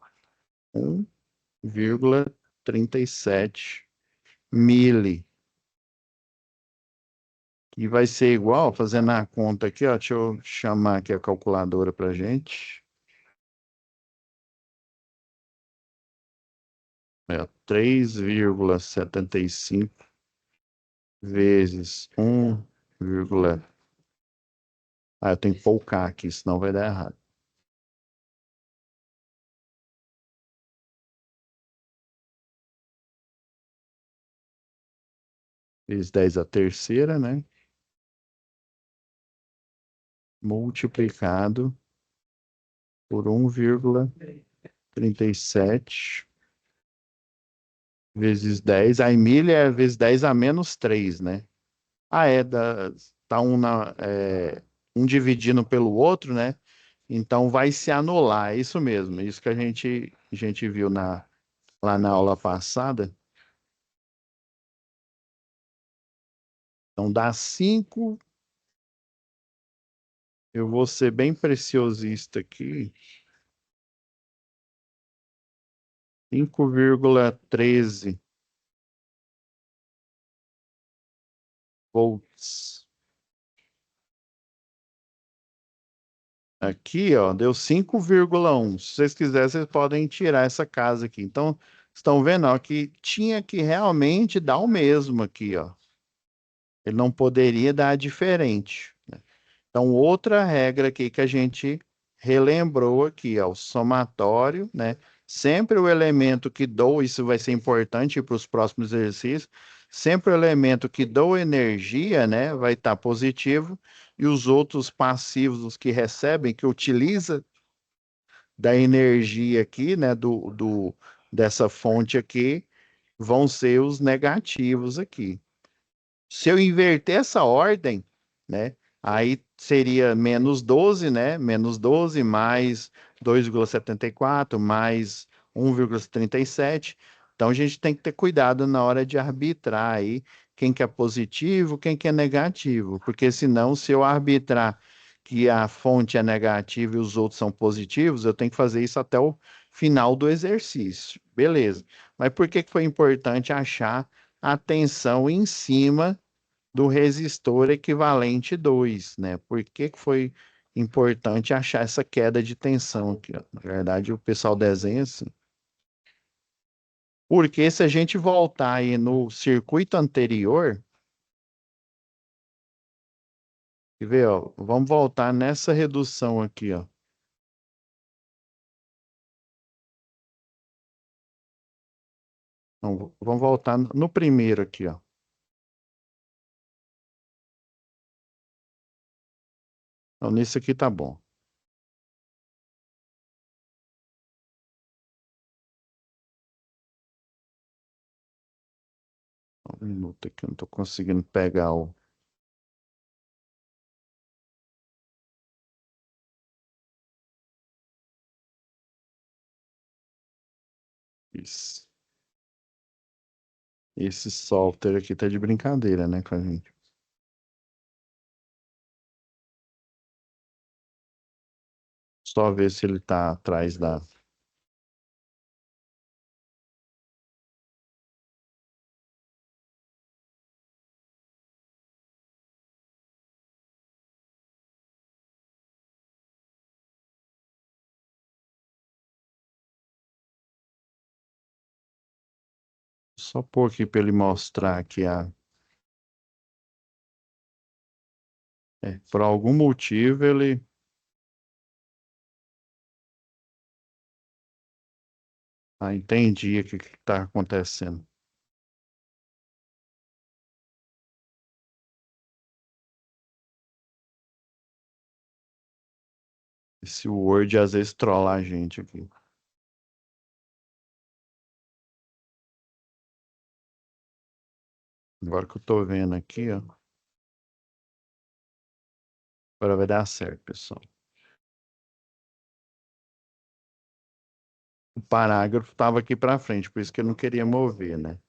[SPEAKER 1] 1,37 mili. E vai ser igual, fazendo a conta aqui, ó, deixa eu chamar aqui a calculadora para gente. 3,75 vezes 1, eu tenho que pôr o K aqui, senão vai dar errado. Vezes 10 a terceira, né? Multiplicado por 1,37 vezes 10. Aí milha é vezes 10 a menos 3, né? Tá um dividindo pelo outro, né? Então vai se anular, é isso mesmo. Isso que a gente viu lá na aula passada. Então dá 5. Eu vou ser bem preciosista aqui. 5,13 volts. Aqui, ó, deu 5,1. Se vocês quiserem, vocês podem tirar essa casa aqui. Então, estão vendo, ó, que tinha que realmente dar o mesmo aqui, ó. Ele não poderia dar diferente, né? Então, outra regra aqui que a gente relembrou aqui, ó, o somatório, né? Sempre o elemento que doa, isso vai ser importante para os próximos exercícios, sempre o elemento que doa energia, né, vai estar positivo, e os outros passivos, os que recebem, que utiliza da energia aqui, né, dessa fonte aqui, vão ser os negativos aqui. Se eu inverter essa ordem, né? Aí seria menos 12, né? Menos 12 mais 2,74 mais 1,37. Então a gente tem que ter cuidado na hora de arbitrar aí quem que é positivo, quem que é negativo, porque senão se eu arbitrar que a fonte é negativa e os outros são positivos, eu tenho que fazer isso até o final do exercício. Beleza. Mas por que que foi importante achar a tensão em cima do resistor equivalente 2, né? Por que que foi importante achar essa queda de tensão aqui, ó? Na verdade, o pessoal desenha assim. Porque se a gente voltar aí no circuito anterior, quer ver, ó, vamos voltar nessa redução aqui, ó. Então, vamos voltar no primeiro aqui, ó. Então, nesse aqui tá bom. Um minuto aqui, eu não tô conseguindo pegar o... Esse software aqui tá de brincadeira, né, com a gente. Só ver se ele tá atrás da... Só pôr aqui para ele mostrar que por algum motivo ele... Ah, entendi o que está acontecendo. Esse Word às vezes trola a gente aqui. Agora que eu tô vendo aqui, ó. Agora vai dar certo, pessoal. O parágrafo estava aqui para frente, por isso que eu não queria mover, né?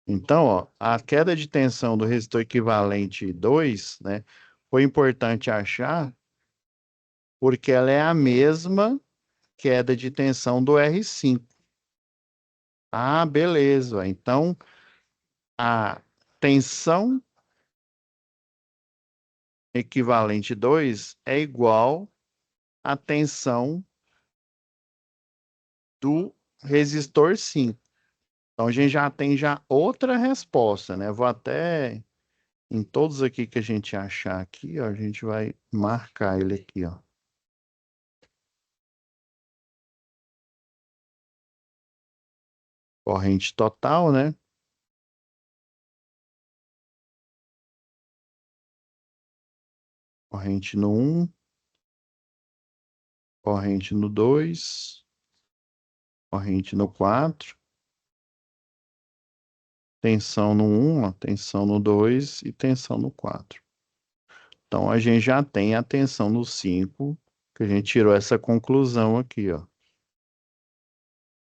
[SPEAKER 1] Então, ó, a queda de tensão do resistor equivalente 2, né, foi importante achar porque ela é a mesma queda de tensão do R5. Ah, beleza. Então, a tensão equivalente 2 é igual à tensão do resistor 5. Então, a gente já tem já outra resposta, né? Vou até, em todos aqui que a gente achar aqui, ó, a gente vai marcar ele aqui, ó. Corrente total, né? Corrente no um, corrente no 2, corrente no 4, tensão no um, ó, tensão no 2 e tensão no 4. Então, a gente já tem a tensão no 5, que a gente tirou essa conclusão aqui, ó.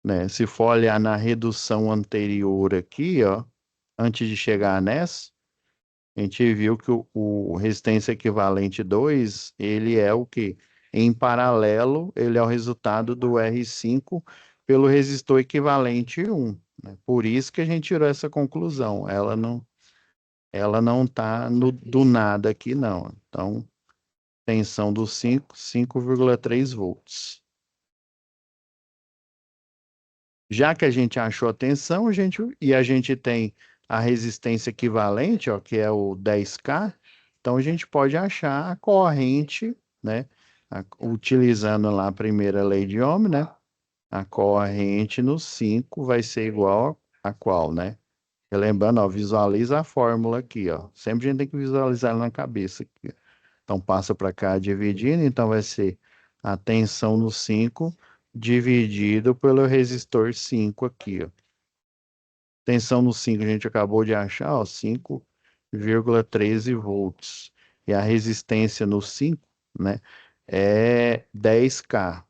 [SPEAKER 1] Né? Se for olhar na redução anterior aqui, ó, antes de chegar nessa, a gente viu que o resistência equivalente 2 ele é o quê? Em paralelo, ele é o resultado do R5 pelo resistor equivalente 1, né? Por isso que a gente tirou essa conclusão. Ela não está do nada aqui, não. Então, tensão do 5, 5,3 volts. Já que a gente achou a tensão, a gente tem a resistência equivalente, ó, que é o 10K, então a gente pode achar a corrente, né? Utilizando lá a primeira lei de Ohm, né? A corrente no 5 vai ser igual a qual, né? Lembrando, ó, visualiza a fórmula aqui, ó. Sempre a gente tem que visualizar ela na cabeça aqui. Então passa para cá dividindo, então vai ser a tensão no 5 dividido pelo resistor 5 aqui, ó. Tensão no 5 a gente acabou de achar, ó, 5,13 volts. E a resistência no 5, né, é 10K.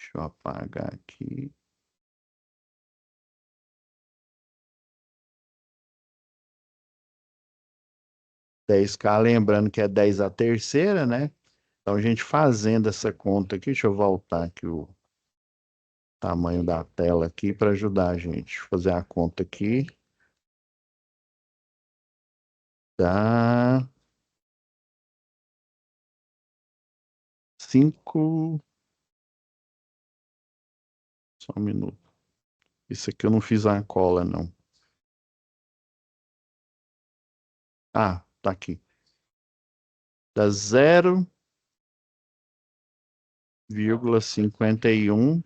[SPEAKER 1] Deixa eu apagar aqui. 10K, lembrando que é 10 a terceira, né? Então, a gente fazendo essa conta aqui, deixa eu voltar aqui o tamanho da tela aqui para ajudar a gente. Fazer a conta aqui. Dá 5. Só um minuto. Isso aqui eu não fiz a cola, não. Ah, tá aqui. Dá 0,51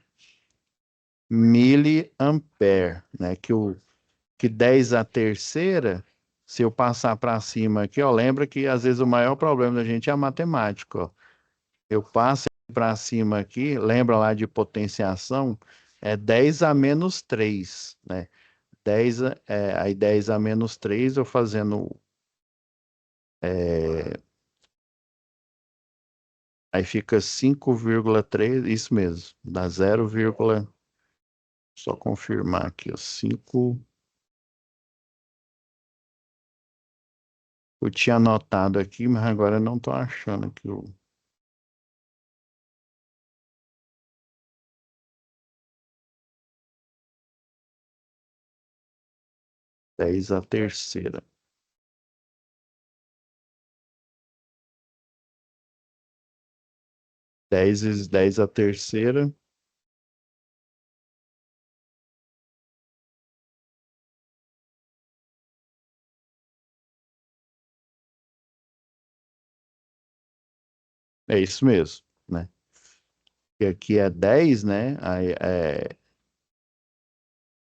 [SPEAKER 1] miliampere, né? Que 10 a terceira, se eu passar para cima aqui, ó, lembra que às vezes o maior problema da gente é a matemática, ó. Eu passo para cima aqui, lembra lá de potenciação, é 10 a menos 3, né? Aí 10 a menos 3, eu fazendo. é, Aí fica 5,3, isso mesmo, dá 0, só confirmar aqui, ó, 5. Eu tinha anotado aqui, mas agora eu não estou achando que o 10 a terceira. 10 vezes 10 a terceira, é isso mesmo, né? E aqui é 10, né? Aí,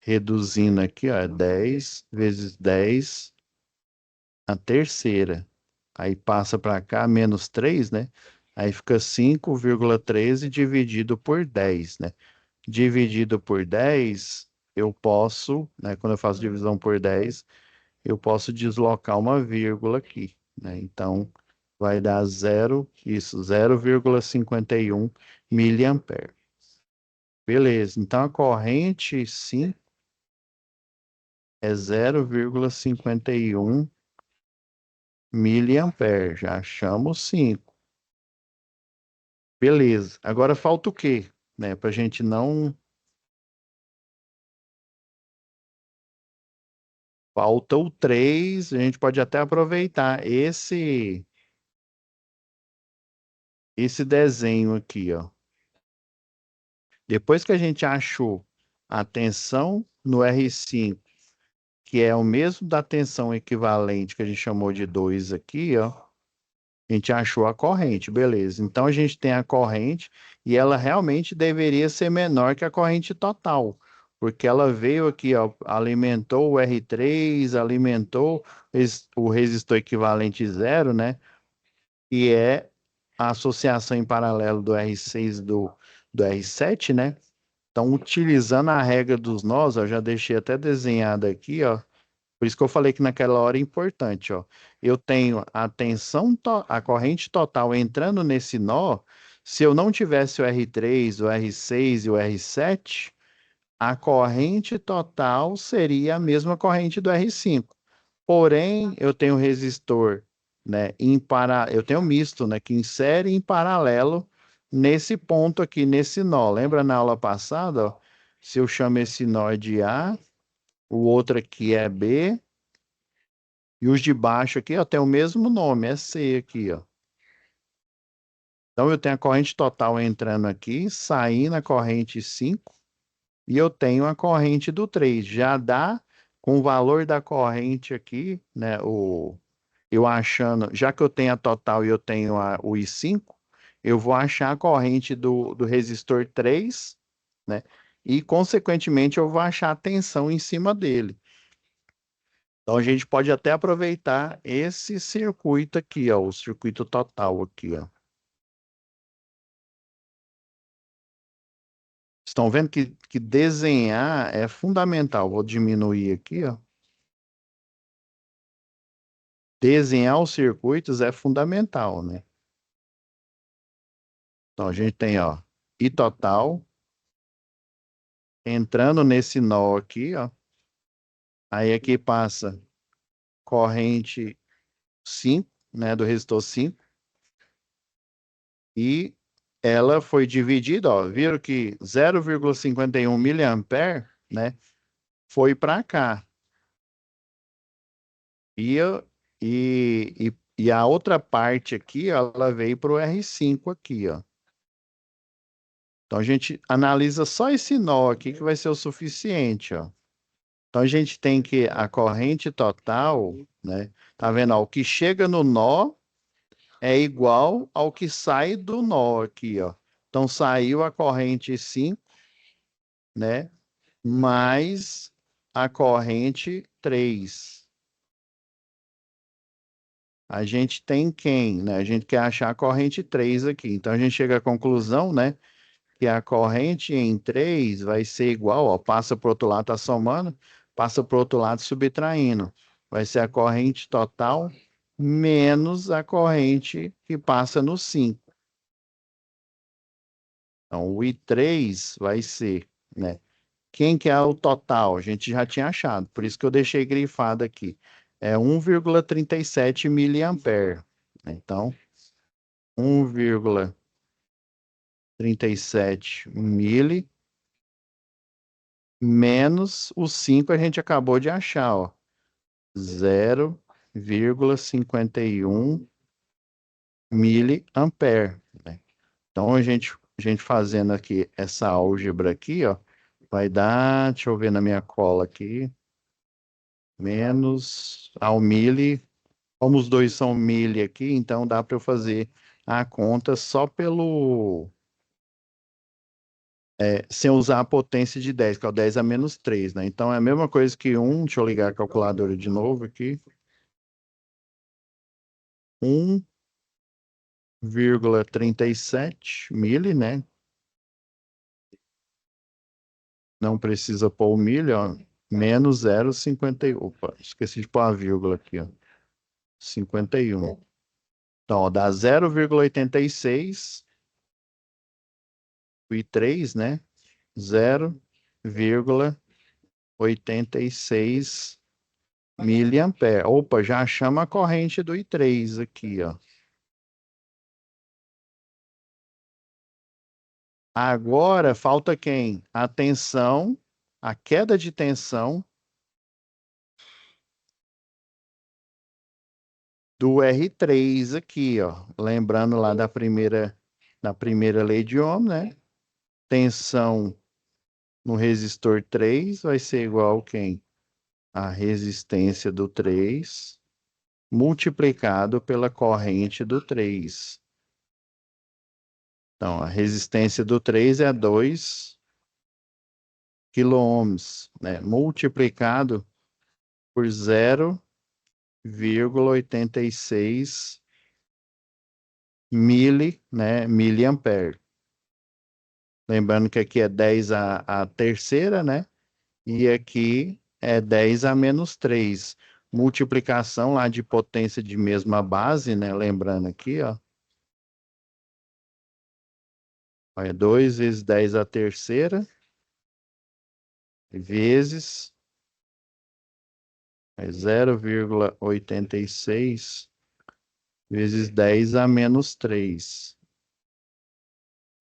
[SPEAKER 1] reduzindo aqui, ó, é 10 vezes 10 a terceira. Aí passa para cá, menos 3, né? Aí fica 5,13 dividido por 10, né? Dividido por 10, eu posso, né? Quando eu faço divisão por 10, eu posso deslocar uma vírgula aqui, né? Então, vai dar 0,51 miliampere. Beleza, então a corrente, sim, é 0,51 miliampere. Já achamos 5. Beleza, agora falta o quê? Né? Para a gente não. Falta o 3. A gente pode até aproveitar esse desenho aqui, ó. Depois que a gente achou a tensão no R5, que é o mesmo da tensão equivalente que a gente chamou de 2 aqui, ó, a gente achou a corrente, beleza. Então a gente tem a corrente e ela realmente deveria ser menor que a corrente total, porque ela veio aqui, ó, alimentou o R3, alimentou o resistor equivalente zero, né? E é a associação em paralelo do R6 do R7, né? Então, utilizando a regra dos nós, eu já deixei até desenhado aqui, ó. Por isso que eu falei que naquela hora é importante, ó. Eu tenho a tensão, a corrente total entrando nesse nó. Se eu não tivesse o R3, o R6 e o R7, a corrente total seria a mesma corrente do R5. Porém, eu tenho resistor, né, eu tenho misto, né, que insere em paralelo nesse ponto aqui, nesse nó. Lembra na aula passada, ó? Se eu chamo esse nó de A, o outro aqui é B, e os de baixo aqui, ó, tem o mesmo nome, é C aqui, ó. Então eu tenho a corrente total entrando aqui, saindo a corrente 5, e eu tenho a corrente do 3. Já dá com o valor da corrente aqui, né, eu achando, já que eu tenho a total e eu tenho o I5, eu vou achar a corrente do resistor 3, né? E, consequentemente, eu vou achar a tensão em cima dele. Então, a gente pode até aproveitar esse circuito aqui, ó, o circuito total aqui, ó. Estão vendo que desenhar é fundamental. Vou diminuir aqui, ó. Desenhar os circuitos é fundamental, né? Então, a gente tem, ó, I total entrando nesse nó aqui, ó. Aí aqui passa corrente 5, né, do resistor 5, e ela foi dividida, ó, viram que 0,51 miliampere, né, foi para cá. E, e a outra parte aqui, ó, ela veio para o R5 aqui, ó. Então a gente analisa só esse nó aqui que vai ser o suficiente, ó. Então a gente tem que a corrente total, né? Tá vendo? Ó, o que chega no nó é igual ao que sai do nó aqui, ó. Então saiu a corrente 5, né? Mais a corrente 3. A gente tem quem, né? A gente quer achar a corrente 3 aqui. Então a gente chega à conclusão, né? Que a corrente em 3 vai ser igual, ó, passa para o outro lado, tá somando, passa para o outro lado subtraindo. Vai ser a corrente total menos a corrente que passa no 5. Então, o I3 vai ser, né? Quem que é o total? A gente já tinha achado, por isso que eu deixei grifado aqui. É 1,37 miliampere. Então, 1,37 mili menos o 5 a gente acabou de achar, ó. 0,51 miliampere, né? Então, a gente fazendo aqui essa álgebra aqui, ó, vai dar, deixa eu ver na minha cola aqui, menos ao mili, como os dois são mili aqui, então dá para eu fazer a conta só sem usar a potência de 10, que é o 10 a menos 3, né? Então é a mesma coisa que deixa eu ligar a calculadora de novo aqui, 1,37 mili, né? Não precisa pôr o milho, ó. Menos 0,51. Opa, esqueci de pôr a vírgula aqui, ó. 51. Então, ó, dá 0,86 e 3, né? 0,86 miliampere. Opa, já chama a corrente do I3 aqui, ó. Agora falta quem? A tensão, a queda de tensão do R3 aqui, ó. Lembrando lá da primeira lei de Ohm, né? Tensão no resistor 3 vai ser igual a quem? A resistência do 3 multiplicado pela corrente do 3. Então, a resistência do 3 é 2 quiloohms, né? Multiplicado por 0,86 né? Miliampere. Lembrando que aqui é 10 a terceira, né? E aqui é 10 a menos 3. Multiplicação lá de potência de mesma base, né? Lembrando aqui, ó. É 2 vezes 10 a terceira, vezes 0,86 vezes 10 a menos 3.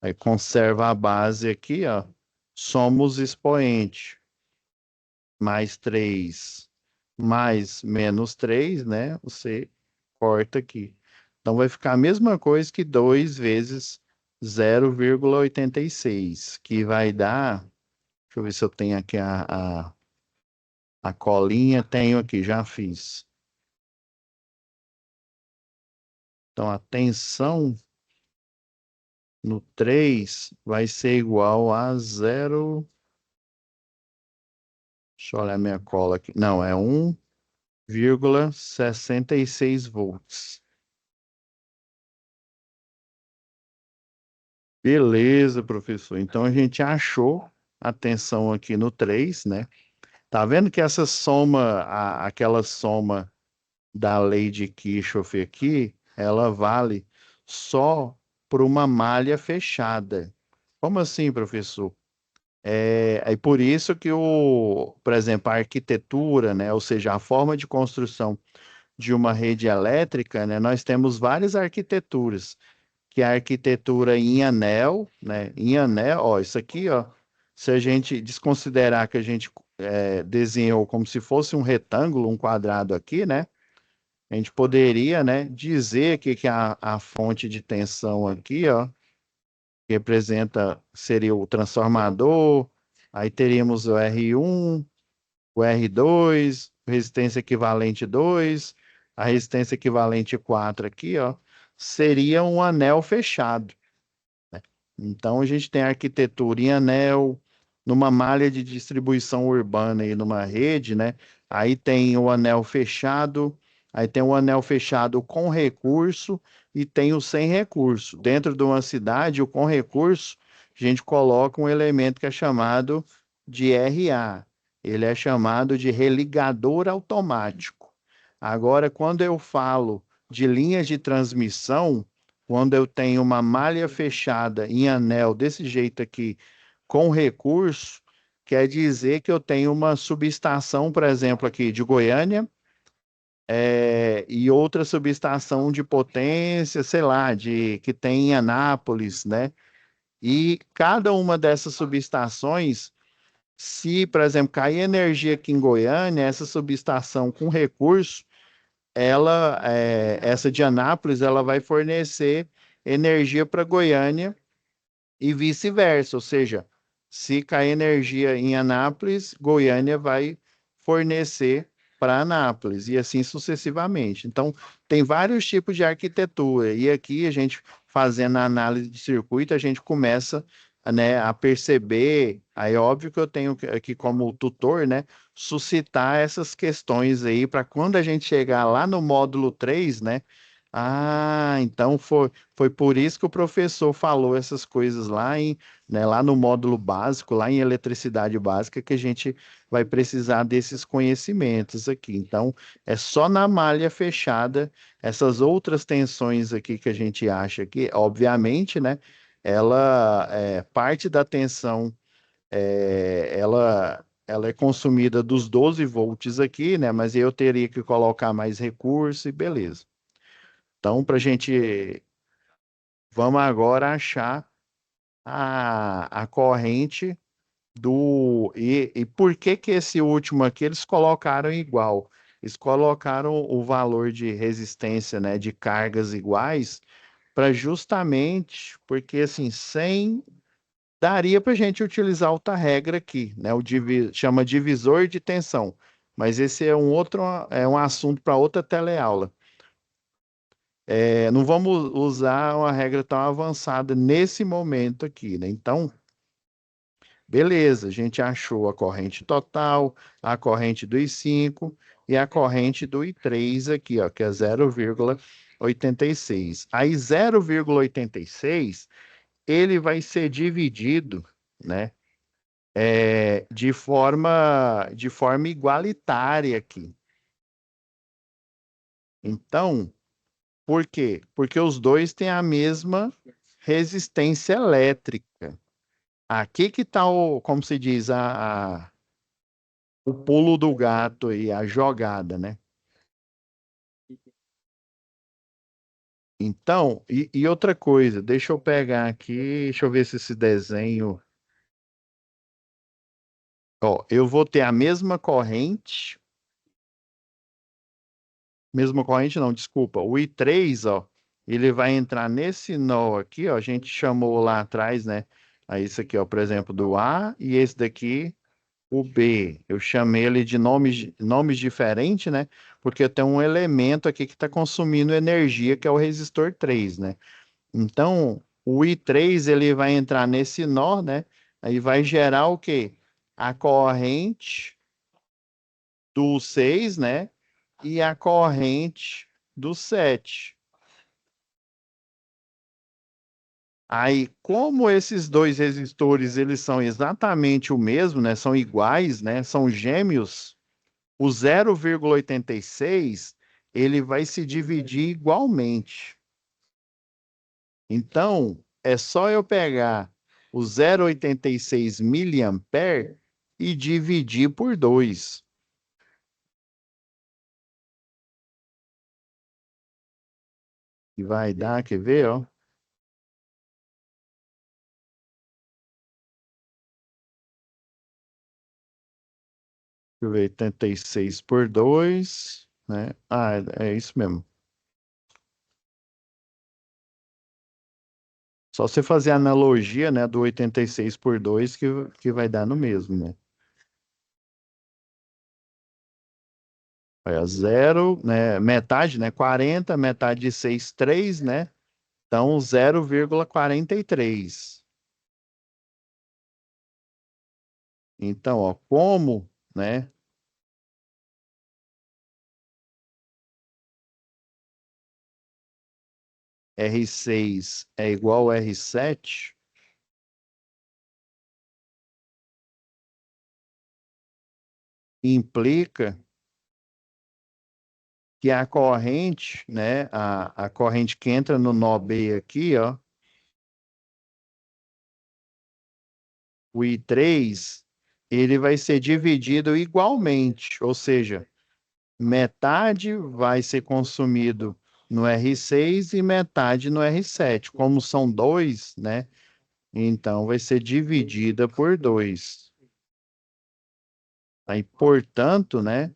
[SPEAKER 1] Aí conserva a base aqui, ó. Somos expoente. Mais 3 mais menos 3, né? Você corta aqui. Então vai ficar a mesma coisa que 2 vezes 0,86, que vai dar. Deixa eu ver se eu tenho aqui a colinha. Tenho aqui, já fiz. Então a tensão no 3 vai ser igual a 0. Deixa eu olhar minha cola aqui. Não, é 1,66 volts. Beleza, professor. Então a gente achou a tensão aqui no 3, né? Tá vendo que essa soma, aquela soma da lei de Kirchhoff aqui, ela vale só por uma malha fechada. Como assim, professor? É por isso que por exemplo, a arquitetura, né, ou seja, a forma de construção de uma rede elétrica, né, nós temos várias arquiteturas, que é a arquitetura em anel, né, em anel, ó, isso aqui, ó, se a gente desconsiderar que a gente desenhou como se fosse um retângulo, um quadrado aqui, né, a gente poderia, né, dizer que a fonte de tensão aqui, ó, que representa, seria o transformador, aí teríamos o R1, o R2, resistência equivalente 2, a resistência equivalente 4 aqui, ó, seria um anel fechado. Então, a gente tem arquitetura em anel, numa malha de distribuição urbana e numa rede, né? Aí tem o anel fechado, aí tem o anel fechado com recurso e tem o sem recurso. Dentro de uma cidade, o com recurso, a gente coloca um elemento que é chamado de RA. Ele é chamado de religador automático. Agora, quando eu falo de linhas de transmissão, quando eu tenho uma malha fechada em anel desse jeito aqui, com recurso, quer dizer que eu tenho uma subestação, por exemplo, aqui de Goiânia, e outra subestação de potência, sei lá, que tem em Anápolis, né? E cada uma dessas subestações, se, por exemplo, cair energia aqui em Goiânia, essa subestação com recurso, essa de Anápolis, ela vai fornecer energia para Goiânia e vice-versa, ou seja, se cair energia em Anápolis, Goiânia vai fornecer para Anápolis e assim sucessivamente. Então, tem vários tipos de arquitetura e aqui a gente fazendo a análise de circuito, a gente começa, né, a perceber, aí é óbvio que eu tenho aqui como tutor, né, suscitar essas questões aí para quando a gente chegar lá no módulo 3, né, então foi por isso que o professor falou essas coisas lá né, lá no módulo básico, lá em eletricidade básica, que a gente vai precisar desses conhecimentos aqui. Então, é só na malha fechada, essas outras tensões aqui que a gente acha que, obviamente, né, parte da tensão, ela é consumida dos 12 volts aqui, né, mas eu teria que colocar mais recurso e beleza. Então, vamos agora achar a corrente e por que que esse último aqui eles colocaram igual? Eles colocaram o valor de resistência, né, de cargas iguais, para justamente, porque assim, daria para a gente utilizar outra regra aqui, né, chama divisor de tensão, mas esse é um assunto para outra teleaula. Não vamos usar uma regra tão avançada nesse momento aqui, né? Então, beleza, a gente achou a corrente total, a corrente do I5 e a corrente do I3 aqui, ó, que é 0,86. Aí 0,86 ele vai ser dividido, né, de forma igualitária aqui. Então, por quê? Porque os dois têm a mesma resistência elétrica. Aqui que está como se diz, o pulo do gato e a jogada, né? Então, e outra coisa, deixa eu pegar aqui, deixa eu ver se esse desenho. Ó, eu vou ter a mesma corrente não, desculpa, o I3, ó, ele vai entrar nesse nó aqui, ó, a gente chamou lá atrás, né? Aí isso aqui, ó, por exemplo, do A e esse daqui o B, eu chamei ele de nomes diferentes, né? Porque tem um elemento aqui que está consumindo energia, que é o resistor 3, né? Então, o I3 ele vai entrar nesse nó, né? Aí vai gerar o quê? A corrente do 6, né? E a corrente do 7. Aí, como esses dois resistores eles são exatamente o mesmo, né? São iguais, né? São gêmeos. O 0,86 ele vai se dividir igualmente. Então, é só eu pegar. o 0,86 miliampere e dividir por 2. E vai dar, quer ver, ó? Deixa eu ver, 86 por 2, né? Ah, é isso mesmo. Só você fazer a analogia, né, do 86 por 2 que vai dar no mesmo, né? É zero, né? Metade, né? 40, metade de 6, 3, né? Então, 0,43. Então, ó, como, né? R6 é igual a R7, implica que a corrente, né? A corrente que entra no nó B aqui, ó, o I3, ele vai ser dividido igualmente, ou seja, metade vai ser consumido no R6 e metade no R7. Como são dois, né? Então vai ser dividida por 2. Aí, portanto, né?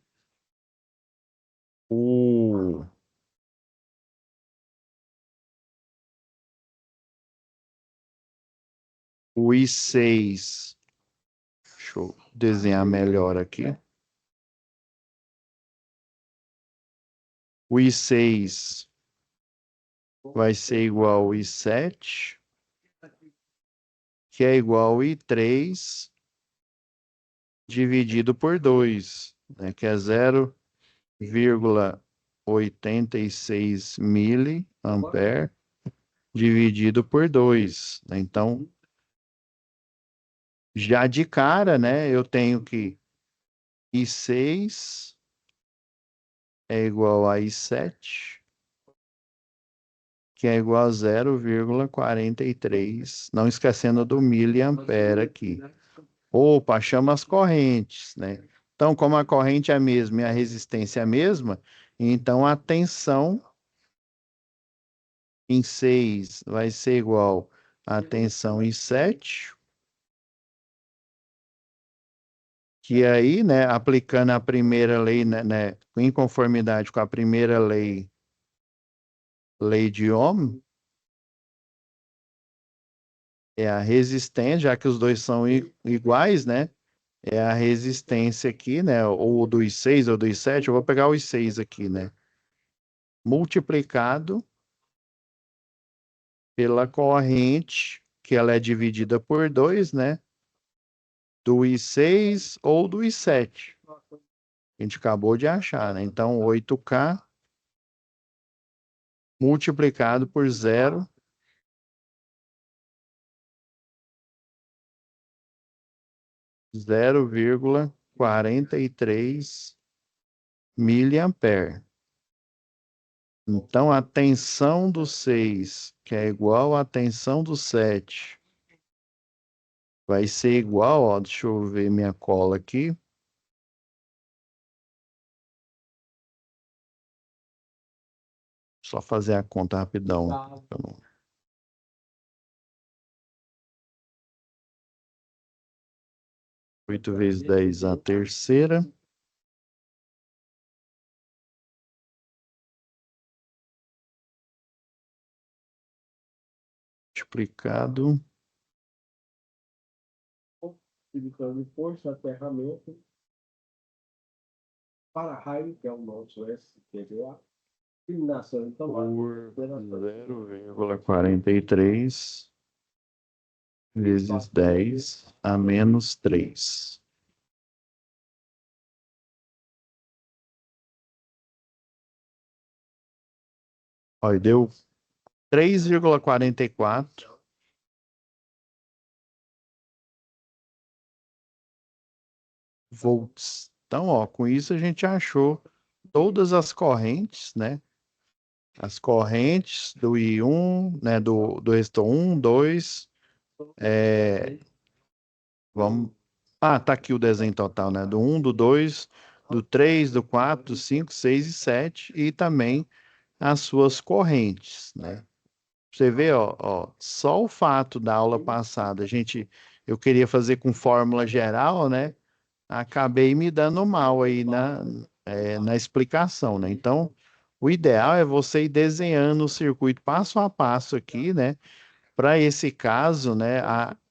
[SPEAKER 1] O, o I6, deixa eu desenhar melhor aqui. O I6 vai ser igual ao I7, que é igual ao I3 dividido por 2, né? Que é 0,86 miliampere dividido por 2, né? Então, já de cara, né, eu tenho que I6 é igual a I7, que é igual a 0,43, não esquecendo do miliampere aqui. Opa, chama as correntes, né? Então, como a corrente é a mesma e a resistência é a mesma, então a tensão em 6 vai ser igual à tensão em 7, que aí, né, aplicando a primeira lei, né, em conformidade com a primeira lei, lei de Ohm, é a resistência, já que os dois são iguais, né? É a resistência aqui, né? Ou do I6 ou do I7, eu vou pegar o I6 aqui, né? Multiplicado pela corrente, que ela é dividida por 2, né? Do I6 ou do I7. A gente acabou de achar, né? Então, 8K multiplicado por 0,43 miliampere. Então, a tensão do 6, que é igual à tensão do 7, vai ser igual, ó, deixa eu ver minha cola aqui. Só fazer a conta rapidão. 8 vezes 10 a terceira. Multiplicado.
[SPEAKER 2] Utilizando força, aterramento, para-raio, que é o nosso SPDA, iluminação de tomada,
[SPEAKER 1] Por 0,43 vezes 10 a menos 3. Olha, deu 3,44 volts. Então, ó, com isso a gente achou todas as correntes, né? As correntes do I1, né? Do resistor 1, 2, É, vamos. Ah, tá aqui o desenho total, né? Do um, do 2, do 3, do 4, do 5, 6 e 7 e também as suas correntes, né? Você vê, ó, só o fato da aula passada, eu queria fazer com fórmula geral, né? Acabei me dando mal aí na explicação, né? Então, o ideal é você ir desenhando o circuito passo a passo aqui, né? Para esse caso, né?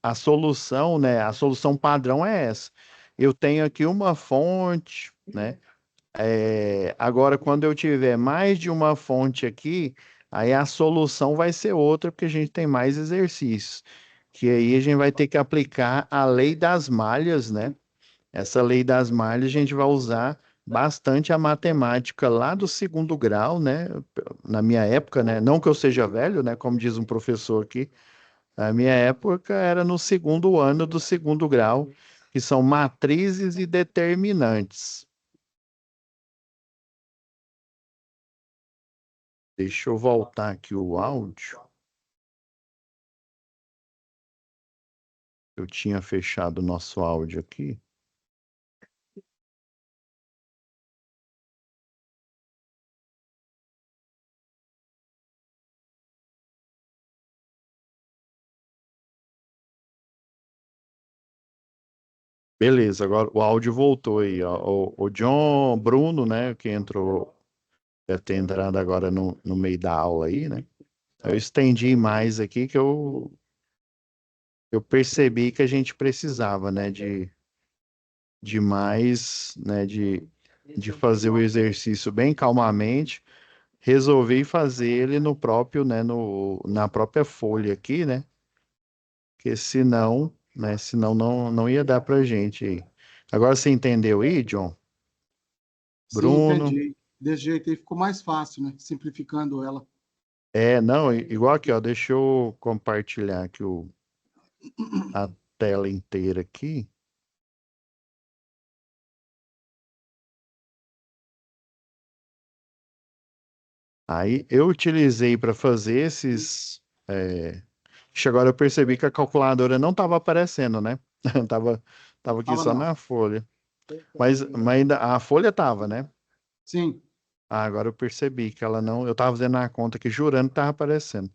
[SPEAKER 1] A solução, né? A solução padrão é essa. Eu tenho aqui uma fonte, né? Agora, quando eu tiver mais de uma fonte aqui, aí a solução vai ser outra, porque a gente tem mais exercícios. Que aí a gente vai ter que aplicar a lei das malhas, né? Essa lei das malhas a gente vai usar bastante a matemática lá do segundo grau, né? Na minha época, né? Não que eu seja velho, né? Como diz um professor aqui, na minha época era no segundo ano do segundo grau, que são matrizes e determinantes. Deixa eu voltar aqui o áudio. Eu tinha fechado o nosso áudio aqui. Beleza, agora o áudio voltou aí, ó. O John Bruno, né, que entrou, deve ter entrado agora no meio da aula aí, né? Eu estendi mais aqui que eu percebi que a gente precisava, né, de mais, né, de fazer o exercício bem calmamente, resolvi fazer ele no próprio, né, na própria folha aqui, né? Porque senão, né, senão não ia dar pra gente aí. Agora você entendeu aí, John?
[SPEAKER 3] Sim,
[SPEAKER 1] Bruno?
[SPEAKER 3] entendi. Desse jeito aí ficou mais fácil, né? Simplificando ela.
[SPEAKER 1] Não, igual aqui, ó, deixa eu compartilhar aqui a tela inteira aqui. Aí eu utilizei para fazer esses. Ixi, agora eu percebi que a calculadora não estava aparecendo, né? Tava, tava aqui
[SPEAKER 3] Tava
[SPEAKER 1] só
[SPEAKER 3] não.
[SPEAKER 1] na folha. Mas ainda a folha tava, né?
[SPEAKER 3] Sim.
[SPEAKER 1] Ah, agora eu percebi que ela não. Eu estava fazendo a conta aqui jurando que estava aparecendo.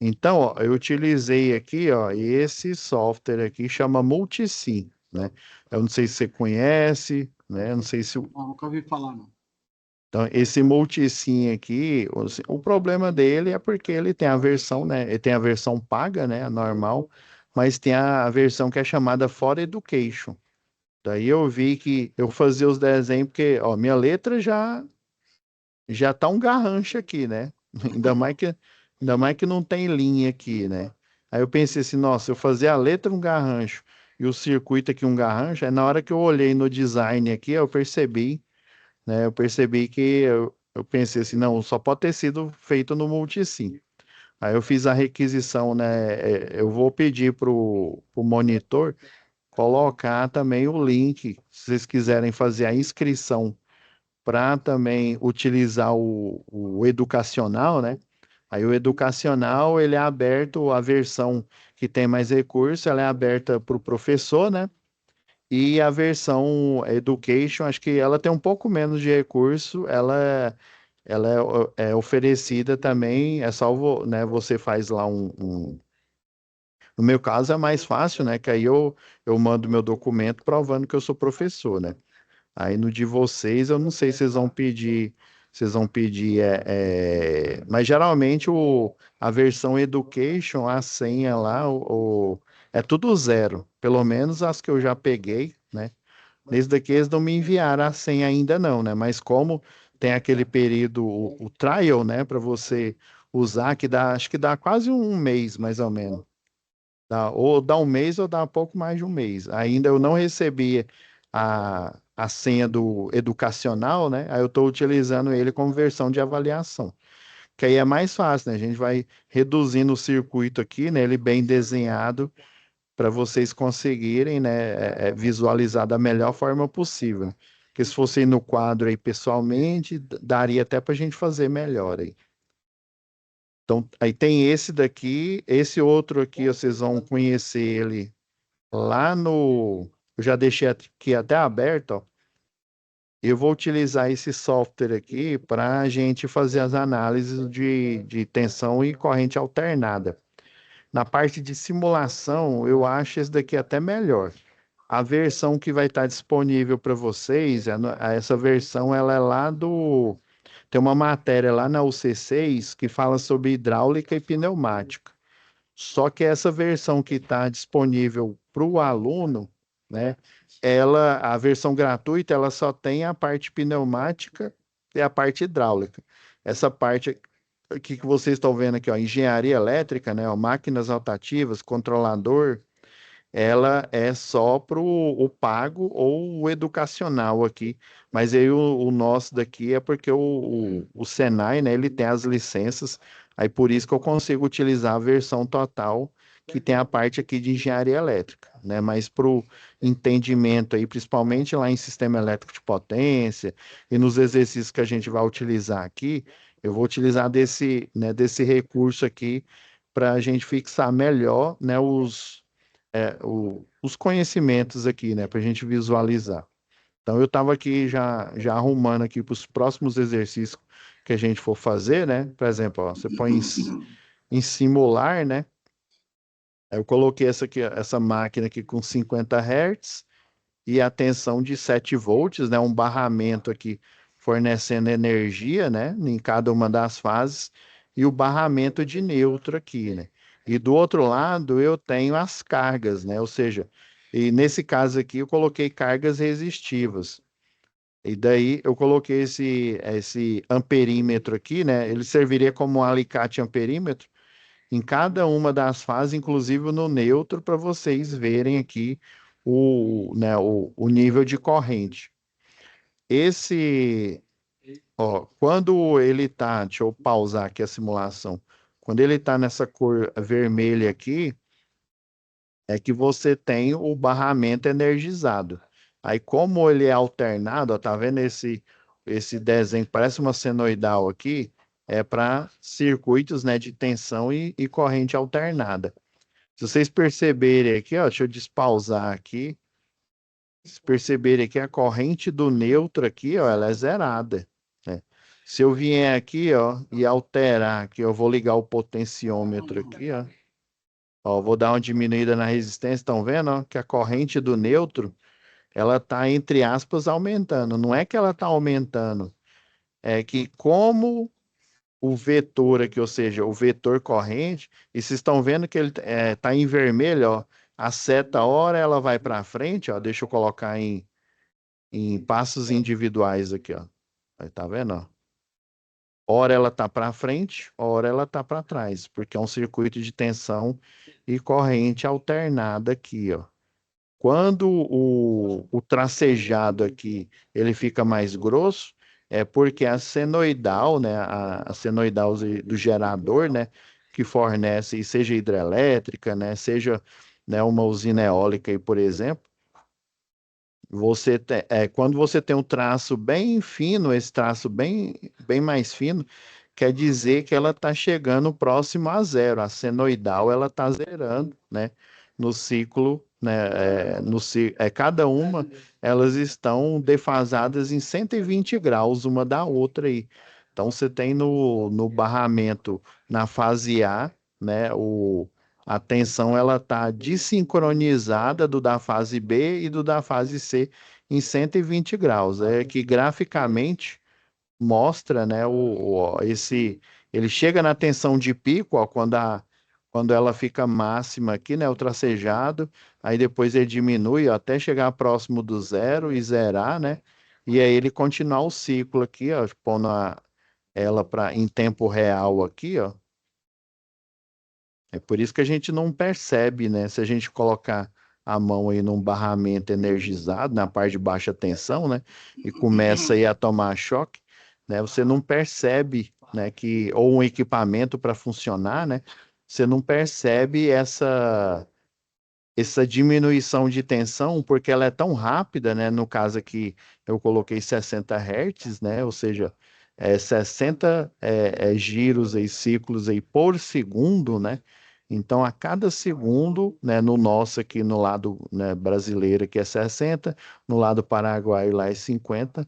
[SPEAKER 1] Então, ó, eu utilizei aqui, ó, esse software aqui chama Multisim, né? Eu não sei se você conhece, né? Eu não sei se
[SPEAKER 3] Não, nunca ouvi falar, não.
[SPEAKER 1] Então, esse Multisim aqui, o problema dele é porque ele tem a versão, né? Ele tem a versão paga, né? A normal, mas tem a versão que é chamada For Education. Daí eu vi que eu fazia os desenhos, porque, ó, minha letra já tá um garrancho aqui, né? Ainda mais que não tem linha aqui, né? Aí eu pensei assim, nossa, eu fazia a letra um garrancho e o circuito aqui um garrancho, aí na hora que eu olhei no design aqui, eu percebi, né? Eu percebi que eu pensei assim, não, só pode ter sido feito no Multisim. Aí eu fiz a requisição, né? Eu vou pedir pro monitor colocar também o link, se vocês quiserem fazer a inscrição para também utilizar o educacional, né? Aí o educacional, ele é aberto, a versão que tem mais recurso, ela é aberta para o professor, né? E a versão Education, acho que ela tem um pouco menos de recurso, ela é oferecida também, é salvo, né? Você faz lá no meu caso é mais fácil, né? Que aí eu mando meu documento provando que eu sou professor, né? Aí no de vocês, eu não sei se vocês vão pedir, mas geralmente a versão Education, a senha lá, é tudo zero, pelo menos as que eu já peguei, né? Nesse daqui eles não me enviaram a senha ainda não, né? Mas como tem aquele período, o trial, né, para você usar, que dá, acho que dá quase um mês, mais ou menos. Ou dá um mês ou dá pouco mais de um mês. Ainda eu não recebi a senha do educacional, né? Aí eu estou utilizando ele como versão de avaliação. Que aí é mais fácil, né? A gente vai reduzindo o circuito aqui, né? Ele bem desenhado para vocês conseguirem, né? Visualizar da melhor forma possível. Porque se fosse no quadro aí pessoalmente, daria até para a gente fazer melhor aí. Então, aí tem esse daqui, esse outro aqui, vocês vão conhecer ele lá no. Eu já deixei aqui até aberto, ó. Eu vou utilizar esse software aqui para a gente fazer as análises de tensão e corrente alternada. Na parte de simulação, eu acho esse daqui até melhor. A versão que vai estar disponível para vocês, essa versão ela é lá do. Tem uma matéria lá na UC6 que fala sobre hidráulica e pneumática. Só que essa versão que está disponível para o aluno, né? A versão gratuita, ela só tem a parte pneumática e a parte hidráulica. Essa parte aqui que vocês estão vendo aqui, ó, engenharia elétrica, né? Ó, máquinas rotativas, controlador, ela é só para o pago ou o educacional aqui. Mas aí o nosso daqui é porque o Senai, né, ele tem as licenças, aí por isso que eu consigo utilizar a versão total, que tem a parte aqui de engenharia elétrica, né? Mas para o entendimento aí, principalmente lá em sistema elétrico de potência e nos exercícios que a gente vai utilizar aqui, eu vou utilizar desse recurso aqui para a gente fixar melhor, né, os conhecimentos aqui, né, para a gente visualizar. Então, eu estava aqui já arrumando aqui para os próximos exercícios que a gente for fazer, né? Por exemplo, ó, você põe em simular, né? Aí eu coloquei essa máquina aqui com 50 Hz e a tensão de 7 volts, né? Um barramento aqui fornecendo energia, né? Em cada uma das fases e o barramento de neutro aqui, né? E do outro lado eu tenho as cargas, né? Ou seja, e nesse caso aqui eu coloquei cargas resistivas. E daí eu coloquei esse amperímetro aqui, né? Ele serviria como um alicate amperímetro em cada uma das fases, inclusive no neutro, para vocês verem aqui o nível de corrente. Esse, ó, quando ele tá, deixa eu pausar aqui a simulação. Quando ele tá nessa cor vermelha aqui, é que você tem o barramento energizado. Aí, como ele é alternado, ó, tá vendo esse desenho que parece uma senoidal aqui? É para circuitos, né, de tensão e corrente alternada. Se vocês perceberem aqui, ó, deixa eu despausar aqui. Se perceberem aqui, a corrente do neutro aqui, ó, ela é zerada, né? Se eu vier aqui, ó, e alterar aqui, eu vou ligar o potenciômetro aqui, ó. Ó, vou dar uma diminuída na resistência, estão vendo, ó, que a corrente do neutro, ela tá, entre aspas, aumentando. Não é que ela tá aumentando, é que como o vetor aqui, ou seja, o vetor corrente, e vocês estão vendo que ele tá em vermelho, ó, a seta hora ela vai para frente, ó, deixa eu colocar em passos individuais aqui, ó. Aí tá vendo, ó? Ora ela tá para frente, ora ela tá para trás, porque é um circuito de tensão e corrente alternada aqui, ó. Quando o tracejado aqui ele fica mais grosso, é porque a senoidal, né, a senoidal do gerador, né, que fornece, seja hidrelétrica, né, seja, né, uma usina eólica aí, por exemplo, quando você tem um traço bem fino, esse traço bem mais fino, quer dizer que ela está chegando próximo a zero. A senoidal ela está zerando, né? No ciclo, né? Cada uma, elas estão defasadas em 120 graus uma da outra aí. Então você tem no barramento na fase A, né? A tensão ela está desincronizada do da fase B e do da fase C em 120 graus. É que graficamente mostra, né, ele chega na tensão de pico, ó, quando ela fica máxima aqui, né, o tracejado, aí depois ele diminui ó, até chegar próximo do zero e zerar, né? E aí ele continuar o ciclo aqui, ó, pondo ela em tempo real aqui, ó. É por isso que a gente não percebe, né? Se a gente colocar a mão aí num barramento energizado, na parte de baixa tensão, né? E começa aí a tomar choque, né? Você não percebe, né? Ou um equipamento para funcionar, né? Você não percebe essa diminuição de tensão, porque ela é tão rápida, né? No caso aqui, eu coloquei 60 Hz, né? Ou seja, 60 giros aí, ciclos aí por segundo, né? Então, a cada segundo, né, no nosso aqui, no lado, né, brasileiro aqui é 60, no lado paraguaio lá é 50,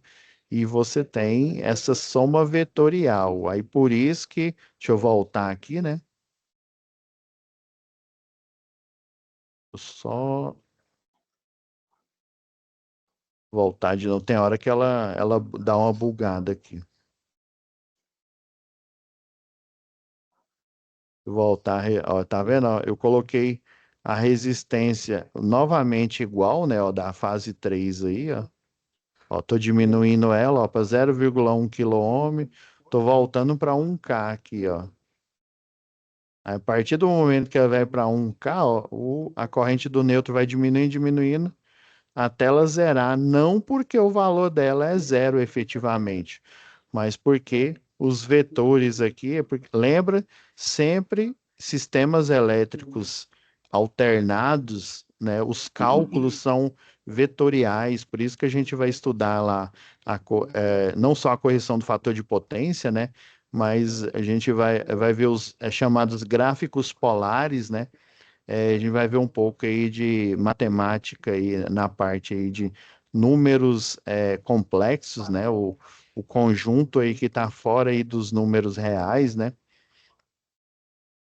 [SPEAKER 1] e você tem essa soma vetorial. Aí, por isso que, deixa eu voltar aqui, né? Só voltar de novo. Tem hora que ela dá uma bugada aqui. Voltar, ó, tá vendo? Ó, eu coloquei a resistência novamente igual, né? Ó, da fase 3 aí, ó. Ó, tô diminuindo ela, ó, para 0,1 kΩ. Tô voltando para 1K aqui, ó. A partir do momento que ela vai para 1K, ó, a corrente do neutro vai diminuindo, diminuindo, até ela zerar, não porque o valor dela é zero efetivamente, mas porque os vetores aqui, lembra sempre sistemas elétricos alternados, né? Os cálculos são vetoriais, por isso que a gente vai estudar lá não só a correção do fator de potência, né? Mas a gente vai ver os chamados gráficos polares, né? A gente vai ver um pouco aí de matemática aí na parte aí de números complexos, né? O conjunto aí que está fora aí dos números reais, né?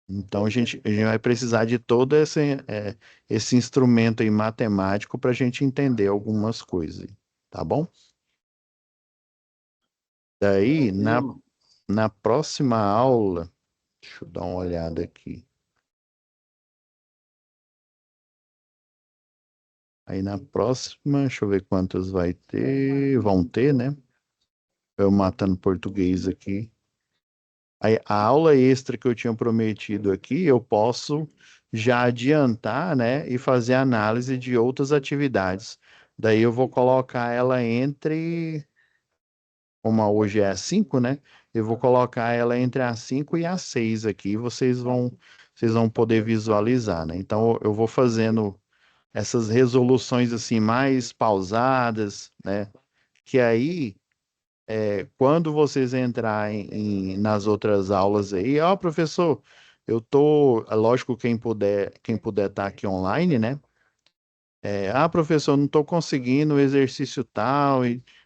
[SPEAKER 1] Então a gente vai precisar de todo esse instrumento aí matemático para a gente entender algumas coisas, tá bom? Daí, na próxima aula, deixa eu dar uma olhada aqui. Aí na próxima, deixa eu ver quantas vão ter, né? Eu matando português aqui. Aí, a aula extra que eu tinha prometido aqui, eu posso já adiantar, né, e fazer análise de outras atividades. Daí eu vou colocar ela como hoje é às 5, né? Eu vou colocar ela entre as 5 e as 6 aqui, vocês vão poder visualizar, né? Então eu vou fazendo essas resoluções assim mais pausadas, né? Que aí quando vocês entrarem nas outras aulas aí, ó, professor, é lógico, quem puder estar aqui online, né? Professor, não estou conseguindo o exercício tal,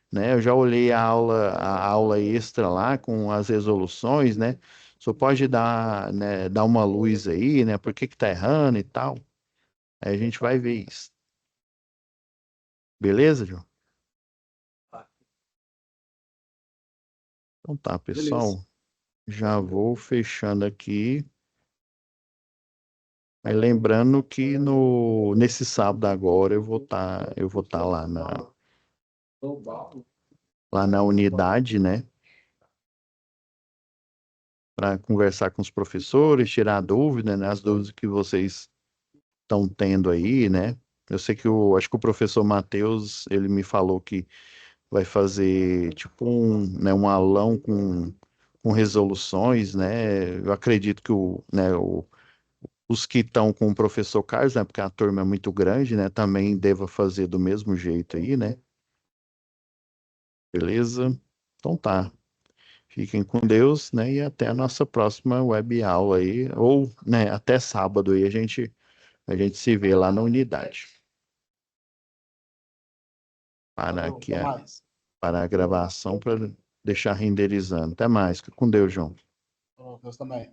[SPEAKER 1] né? Eu já olhei a aula extra lá com as resoluções, né? Só pode dar, né, dar uma luz aí, né? Por que que tá errando e tal? Aí a gente vai ver isso. Beleza, João? Então tá,
[SPEAKER 3] Beleza.
[SPEAKER 1] pessoal. Já vou fechando aqui. Aí lembrando que nesse sábado agora eu vou tá lá na unidade, né, para conversar com os professores, tirar dúvida, né, as dúvidas que vocês estão tendo aí, né? Eu sei que acho que o professor Matheus, ele me falou que vai fazer tipo um aulão com resoluções, né? Eu acredito que os que estão com o professor Carlos, né, porque a turma é muito grande, né, também deva fazer do mesmo jeito aí, né? Beleza? Então tá. Fiquem com Deus, né? E até a nossa próxima web aula aí, ou, né, até sábado aí a gente se vê lá na unidade. Parar
[SPEAKER 3] Valeu,
[SPEAKER 1] aqui
[SPEAKER 3] até mais.
[SPEAKER 1] parar a gravação para deixar renderizando. Até mais. Fica com Deus, João.
[SPEAKER 3] Deus também.